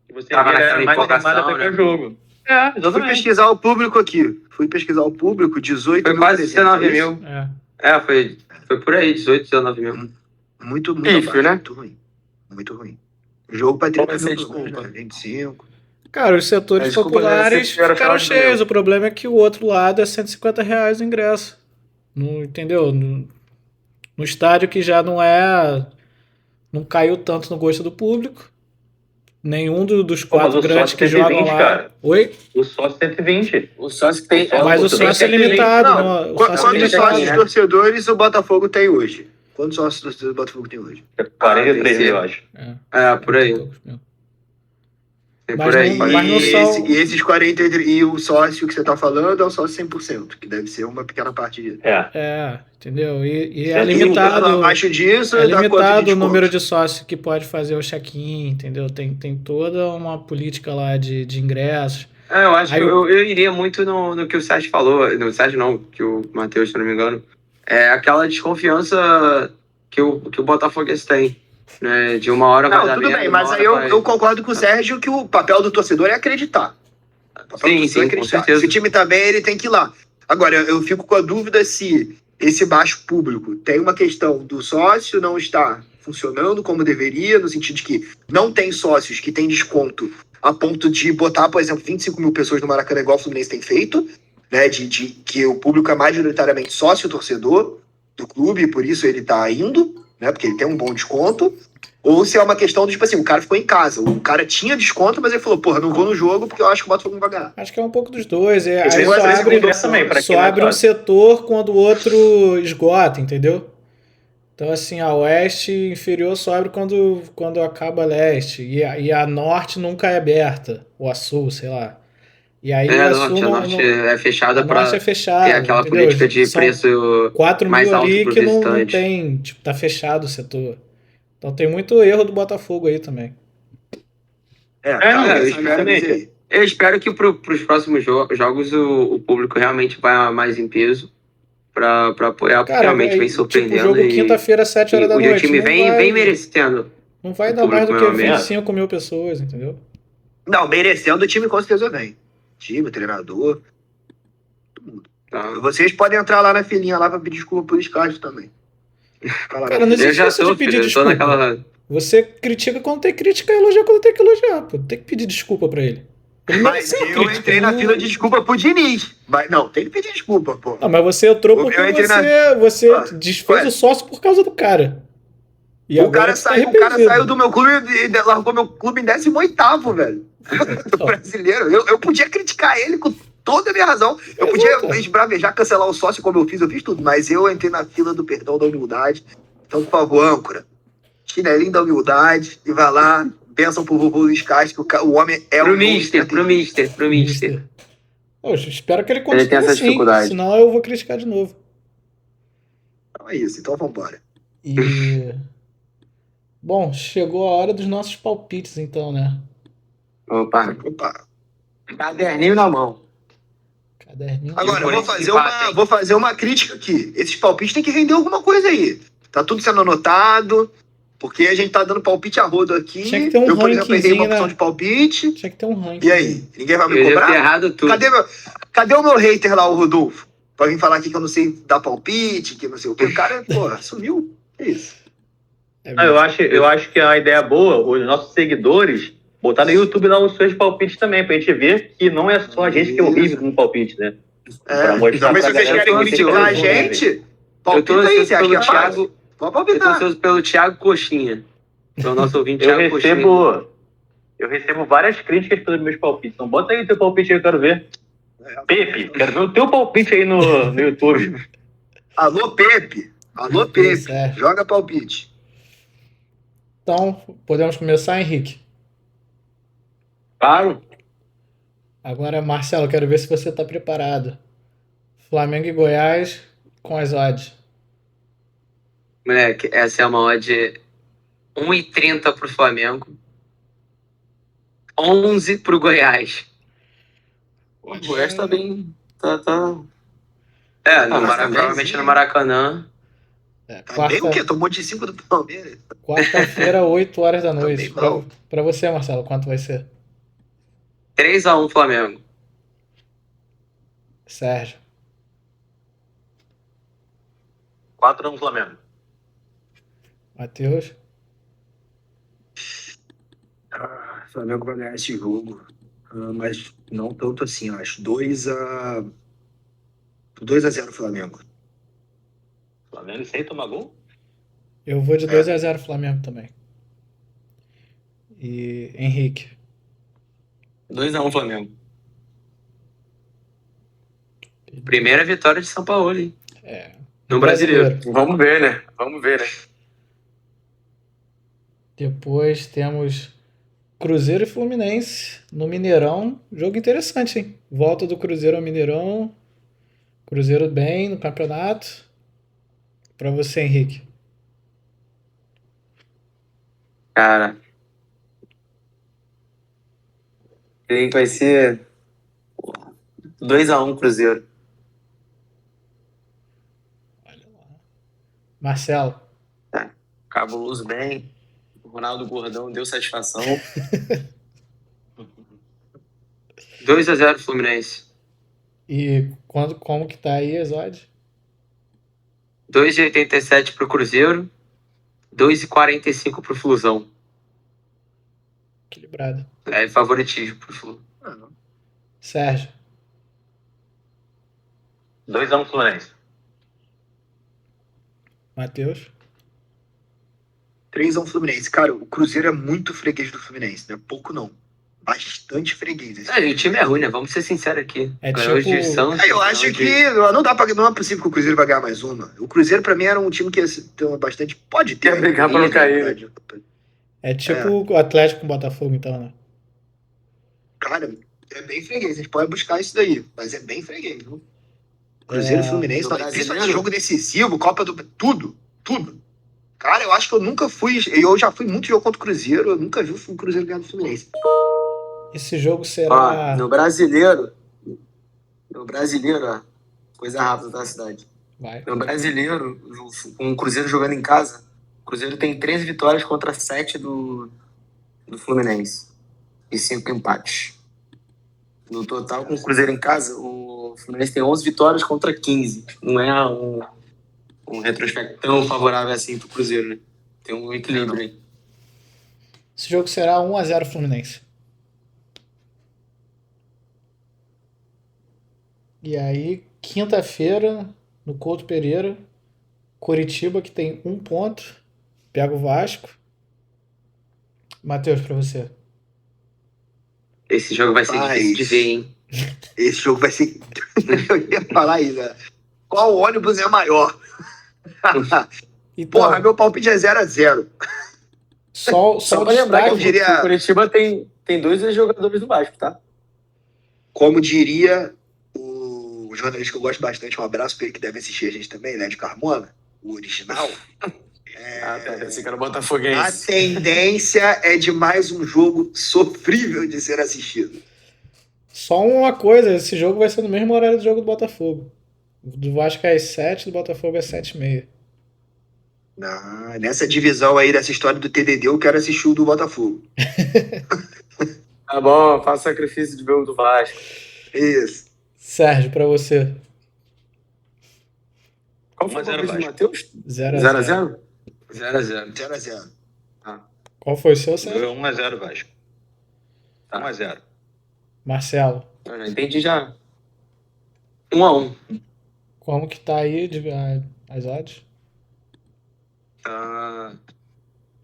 Que você era mais animada pra aquele jogo. Exatamente. Fui pesquisar o público aqui. 18 foi quase 19 mil. Foi por aí, 18, 19 mil. Muito baixo, né? Muito ruim. O jogo pra 30 mil, né? 25. Cara, os setores populares ficaram cheios. O problema é que o outro lado é R$150 o ingresso. Entendeu? No estádio que já não caiu tanto no gosto do público. nenhum dos 4 grandes que jogam lá. Cara. Oi? O sócio 120. O sócio que tem. Mas o sócio é limitado. Não, quantos sócios torcedores o Botafogo tem hoje? Quantos sócios torcedores o Botafogo tem hoje? 43 mil, eu acho. Por aí. Mas, por aí. E esses 43, e o sócio que você tá falando é o sócio 100%, que deve ser uma pequena parte disso. Entendeu? E é limitado. Abaixo disso, é limitado o número de sócios que pode fazer o check-in, entendeu? Tem toda uma política lá de ingressos. Eu acho que eu iria muito no que o Sérgio falou. No Sérgio não, que o Matheus, se não me engano. É aquela desconfiança que o Botafoguense tem. Né? De uma hora vai dar tudo bem, mas aí eu concordo com o Sérgio que o papel do torcedor é acreditar. Sim, com certeza. Se o time tá bem, ele tem que ir lá. Agora, eu fico com a dúvida se esse baixo público tem uma questão do sócio não estar funcionando como deveria, no sentido de que não tem sócios que têm desconto a ponto de botar, por exemplo, 25 mil pessoas no Maracanã, igual o Fluminense tem feito, né? De que o público é majoritariamente sócio-torcedor do clube, e por isso ele tá indo, né? Porque ele tem um bom desconto. Ou se é uma questão do, tipo assim, o cara ficou em casa. O cara tinha desconto, mas ele falou, porra, não vou no jogo porque eu acho que o Botafogo não vai ganhar. Acho que é um pouco dos dois. Aí só abre um setor quando o outro esgota, entendeu? Então, assim, a oeste inferior só abre quando acaba a leste. E a norte nunca é aberta. Ou a sul, sei lá. E aí a norte é fechada para ter aquela entendeu? política de São preço 4 mais mil alto ali pro que não visitante. tem, tipo, tá fechado o setor. Então tem muito erro do Botafogo aí também. Eu espero que para os próximos jogos o público realmente vá mais em peso para apoiar, porque realmente vem surpreendendo. Tipo, jogo quinta-feira, 7 horas da noite. O time vem merecendo. Não vai dar mais do que 25 mil pessoas, entendeu? Não, merecendo o time com certeza vem. Time, treinador, todo mundo. Vocês podem entrar lá na filinha lá para pedir desculpa por Castro também. Cara, não existe isso de pedir desculpa. Você critica quando tem crítica e elogia quando tem que elogiar, pô. Tem que pedir desculpa pra ele. Mas eu entrei na fila de desculpa pro Diniz. Mas, não, tem que pedir desculpa, pô. Não, mas você entrou porque você desfez o sócio por causa do cara. E o cara saiu do meu clube e largou meu clube em 18º, velho. Do brasileiro. Eu podia criticar ele com toda a minha razão. Eu podia esbravejar, cancelar o sócio como eu fiz tudo. Mas eu entrei na fila do perdão, da humildade. Então, por favor, âncora, chinelinho da humildade e vai lá, pensam pro vovô Luiz Castro, que o homem é pro Mister. Poxa, espero que ele continue assim, senão eu vou criticar de novo. Então é isso, então vambora. Bom, chegou a hora dos nossos palpites, então, né? Opa. Caderninho na mão. Agora, eu vou fazer uma crítica aqui. Esses palpites tem que render alguma coisa aí. Tá tudo sendo anotado, porque a gente tá dando palpite a rodo aqui. Tinha que ter um eu, por exemplo, errei uma opção de palpite. Tinha que ter um ranking. E aí? Ninguém vai me cobrar? Errado tudo. Cadê o meu hater lá, o Rodolfo? Pra vir falar aqui que eu não sei dar palpite, que não sei o quê. O cara, porra, sumiu. É isso. Eu acho que a ideia boa, os nossos seguidores, botar no YouTube lá os seus palpites também, pra gente ver que não é só a gente que é horrível no palpite, né? Também se vocês querem criticar a gente, palpita aí, você acha que é fácil? Pode palpitar. Eu tô pelo Thiago Coxinha. Que é o nosso ouvinte Thiago Coxinha. Eu recebo várias críticas pelos meus palpites. Então bota aí o teu palpite aí, eu quero ver. Pepe, quero ver o teu palpite aí no YouTube. Alô, Pepe. Joga palpite. Então, podemos começar, Henrique? Claro. Agora, Marcelo, eu quero ver se você está preparado. Flamengo e Goiás com as odds. Moleque, essa é uma odd 1,30 pro Flamengo. 11 pro Goiás. O Goiás tá bem... provavelmente no Maracanã. Tá bem o quê? Tomou de 5 do Palmeiras. Quarta-feira, 8 horas da noite. Pra você, Marcelo, quanto vai ser? 3-1 Flamengo. Sérgio. 4-1 Flamengo. Matheus. O Flamengo vai ganhar esse jogo. Mas não tanto assim, eu acho. 2-0 Flamengo. Flamengo sem tomar gol? Eu vou de 2-0 Flamengo também. E Henrique. 2x1 Flamengo. Primeira vitória de São Paulo, hein? No Brasileiro. Vamos ver, né? Depois temos Cruzeiro e Fluminense no Mineirão. Jogo interessante, hein? Volta do Cruzeiro ao Mineirão. Cruzeiro bem no campeonato. Pra você, Henrique. Cara, creio que vai ser 2x1 Cruzeiro. Marcelo. Cabuloso bem. O Ronaldo Gordão deu satisfação. 2x0 Fluminense. E como que tá aí as odds? 2,87 pro Cruzeiro, 2,45 pro Flusão. Equilibrado. É favoritismo pro Flu. Sérgio. 2x1 Fluminense. Matheus. 3x1 Fluminense. Cara, o Cruzeiro é muito freguês do Fluminense, não é pouco não. Bastante freguês. E o time é ruim, né? Vamos ser sinceros aqui. Tipo... de Santos, eu acho que não é possível que o Cruzeiro vai ganhar mais uma. O Cruzeiro, pra mim, era um time que tem bastante... Pode ter. Quer brigar pra não cair. É tipo o Atlético com o Botafogo, então, né? Cara, é bem freguês. A gente pode buscar isso daí, mas é bem freguês, viu? Cruzeiro e Fluminense, principalmente jogo decisivo, Copa do... Tudo. Cara, eu acho que eu nunca fui... Eu já fui muito jogo contra o Cruzeiro, eu nunca vi o Cruzeiro ganhar do Fluminense. Esse jogo será... No Brasileiro, ó, coisa rápida da cidade. Vai. No Brasileiro, com o Cruzeiro jogando em casa, o Cruzeiro tem 13 vitórias contra 7 do Fluminense. E 5 empates. No total, com o Cruzeiro em casa, o Fluminense tem 11 vitórias contra 15. Não é um retrospecto tão favorável assim pro Cruzeiro, né? Tem um equilíbrio aí. Esse jogo será 1x0 Fluminense. E aí, quinta-feira, no Couto Pereira, Coritiba, que tem 1 ponto, pega o Vasco. Matheus, pra você. Esse jogo vai ser difícil de ver, hein? Esse jogo vai ser... Eu ia falar aí, né? Qual ônibus é maior? Então, Porra, meu palpite é 0x0. Só pra lembrar que eu diria... o Curitiba tem 2 jogadores do Vasco, tá? Como diria o jornalista que eu gosto bastante, um abraço pra ele que deve assistir a gente também, né? De Carmona, o original. Esse cara botafoguense. A tendência é de mais um jogo sofrível de ser assistido. Só uma coisa, esse jogo vai ser no mesmo horário do jogo do Botafogo. Do Vasco é às 7, do Botafogo é às 7h30. Nessa divisão aí, dessa história do TDD, eu quero assistir o do Botafogo. Tá bom, faço sacrifício de ver o do Vasco. Isso. Sérgio, pra você. Qual foi o palpite do Matheus? 0x0. 0x0. 0x0. Qual foi o seu, Sérgio? 1x0 Vasco. 1x0. Marcelo. Eu já entendi já. 1x1. Como que tá aí as odds?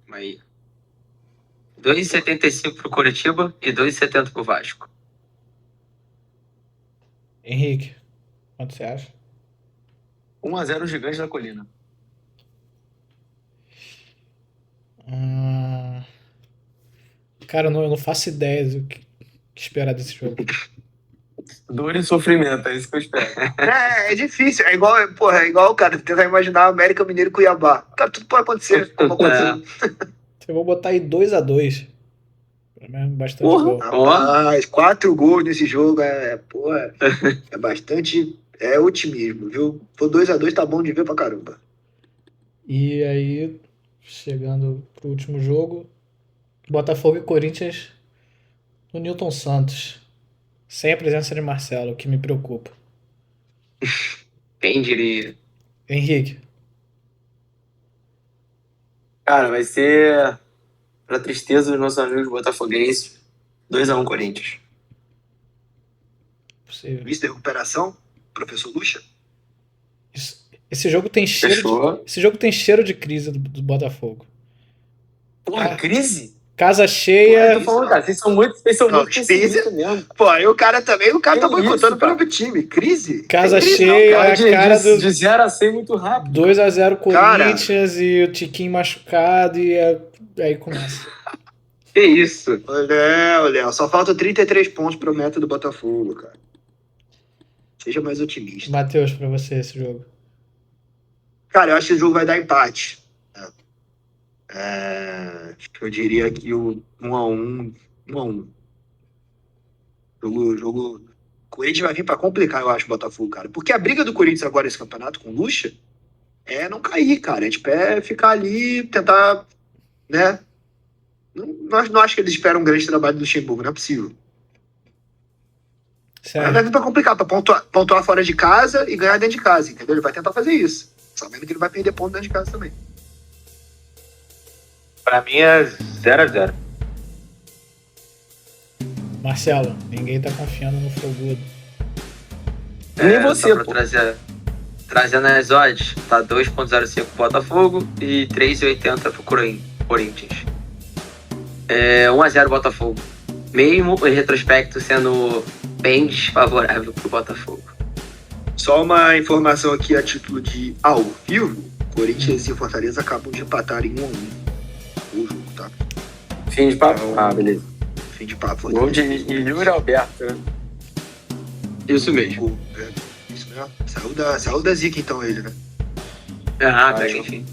Aí. 2,75 pro Coritiba e 2,70 pro Vasco. Henrique, quanto você acha? 1x0 Gigante da Colina. Cara, eu não faço ideia do que esperar desse jogo. Dor e sofrimento, é isso que eu espero. É difícil. É igual, cara, tentar imaginar América Mineiro e Cuiabá. Cara, tudo pode acontecer. Eu vou botar aí 2x2. Bastante gol. Rapaz, 4 gols nesse jogo é bastante... É otimismo, viu? Se for 2x2, tá bom de ver pra caramba. E aí, chegando pro último jogo, Botafogo e Corinthians no Newton Santos. Sem a presença de Marcelo, o que me preocupa. Quem diria? Henrique. Cara, vai ser, pra tristeza dos nossos amigos botafoguenses, 2x1 Corinthians. Possível. Visto de recuperação, professor Lucha? Esse jogo tem cheiro Fechou. esse jogo tem cheiro de crise do Botafogo. Porra, crise? Casa cheia. Eu tô falando, cara, vocês são muito pessimistas mesmo. Pô, aí o cara tá boicotando o próprio time. Crise. Casa crise, cheia, Cara, a cara do de 0 a 100 muito rápido. 2-0 Corinthians e o Tiquinho machucado e aí começa. Que isso? Léo, só faltam 33 pontos pro meta do Botafogo, cara. Seja mais otimista. Matheus, pra você esse jogo. Cara, eu acho que o jogo vai dar empate. Eu diria que o 1-1. Jogo. O Corinthians vai vir pra complicar, eu acho, o Botafogo, cara. Porque a briga do Corinthians agora nesse campeonato com o Lucha é não cair, cara. É ficar ali, tentar, né? Não acho que eles esperam um grande trabalho do Luxemburgo, não é possível. Mas vai vir pra complicar, pra pontuar fora de casa e ganhar dentro de casa, entendeu? Ele vai tentar fazer isso. Sabendo que ele vai perder ponto dentro de casa também. Pra mim é 0-0. Marcelo, ninguém tá confiando no Fogudo. Nem você, só pra pô. trazendo as odds, tá 2.05 pro Botafogo e 3.80 pro Corinthians. 1-0 Botafogo. Mesmo em retrospecto sendo bem desfavorável pro Botafogo. Só uma informação aqui a título de ao vivo. Corinthians e Fortaleza acabam de empatar em 1-1. O jogo, tá? Fim de papo? Beleza. Fim de papo. Gol de Yuri Alberto, né? Isso mesmo. Isso mesmo. Saiu da zica então ele, né? Enfim.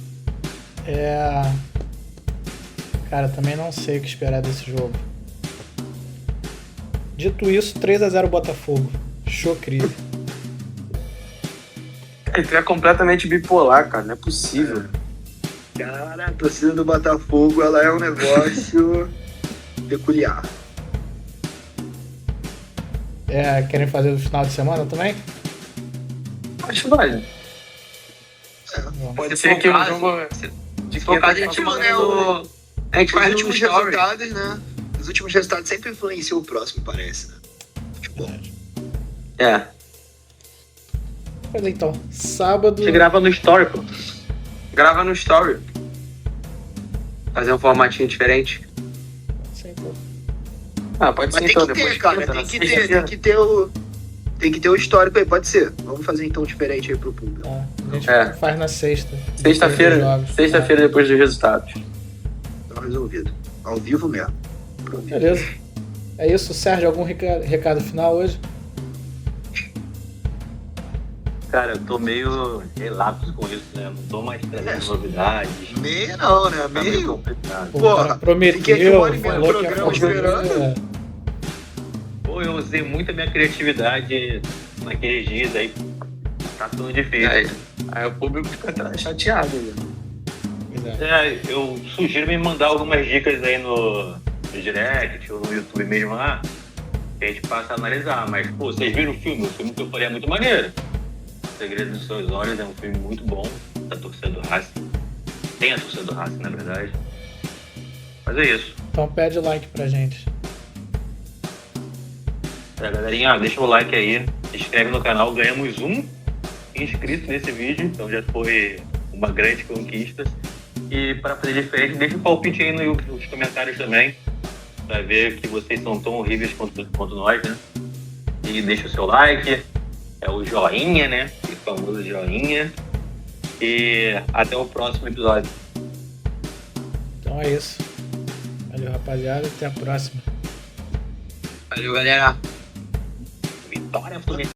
Cara, também não sei o que esperar desse jogo. Dito isso, 3-0 Botafogo. Chocrise. Ele é completamente bipolar, cara. Não é possível. Cara, a torcida do Botafogo, ela é um negócio peculiar. Querem fazer no final de semana também? Acho que vai. Pode ser que o jogo... Se for caso, a gente manda no... A gente faz Os no últimos story. resultados, né? Os últimos resultados sempre influenciam o próximo, parece, né? Futebol. Pois então, sábado... Você grava no story, pô. Grava no story. Fazer um formatinho diferente. Sim, pô. Pode ser Mas então, tem que depois. ter, cara. Tem que ter o histórico aí, pode ser. Vamos fazer então diferente aí pro público. Tá. A gente faz na sexta. Sexta-feira, depois dos resultados. Tá resolvido. Ao vivo mesmo. Beleza. É isso, Sérgio, algum recado final hoje? Cara, eu tô meio relapso com isso, né? Não tô mais trazendo novidades. Meio não, né? Tá meio complicado. O cara prometeu, falou que ia programa fazer. esperando. Pô, eu usei muito a minha criatividade naqueles dias aí. Tá tudo difícil. Aí o público fica chateado, né? Eu sugiro me mandar algumas dicas aí no direct ou no YouTube mesmo lá, que a gente passa a analisar. Mas, pô, vocês viram o filme? O filme que eu falei é muito maneiro. O Segredo dos Seus Olhos é um filme muito bom, da torcida do Racing. Tem a torcida do Racing, na verdade. Mas é isso. Então pede like pra gente. Galerinha, deixa o like aí, se inscreve no canal. Ganhamos um inscrito nesse vídeo, então já foi uma grande conquista. E para fazer diferente, deixa o palpite aí nos comentários também, para ver que vocês são tão horríveis quanto nós, né? E deixa o seu like, o joinha, né? O famoso joinha. E até o próximo episódio. Então é isso. Valeu, rapaziada. Até a próxima. Valeu, galera. Vitória Fluminense.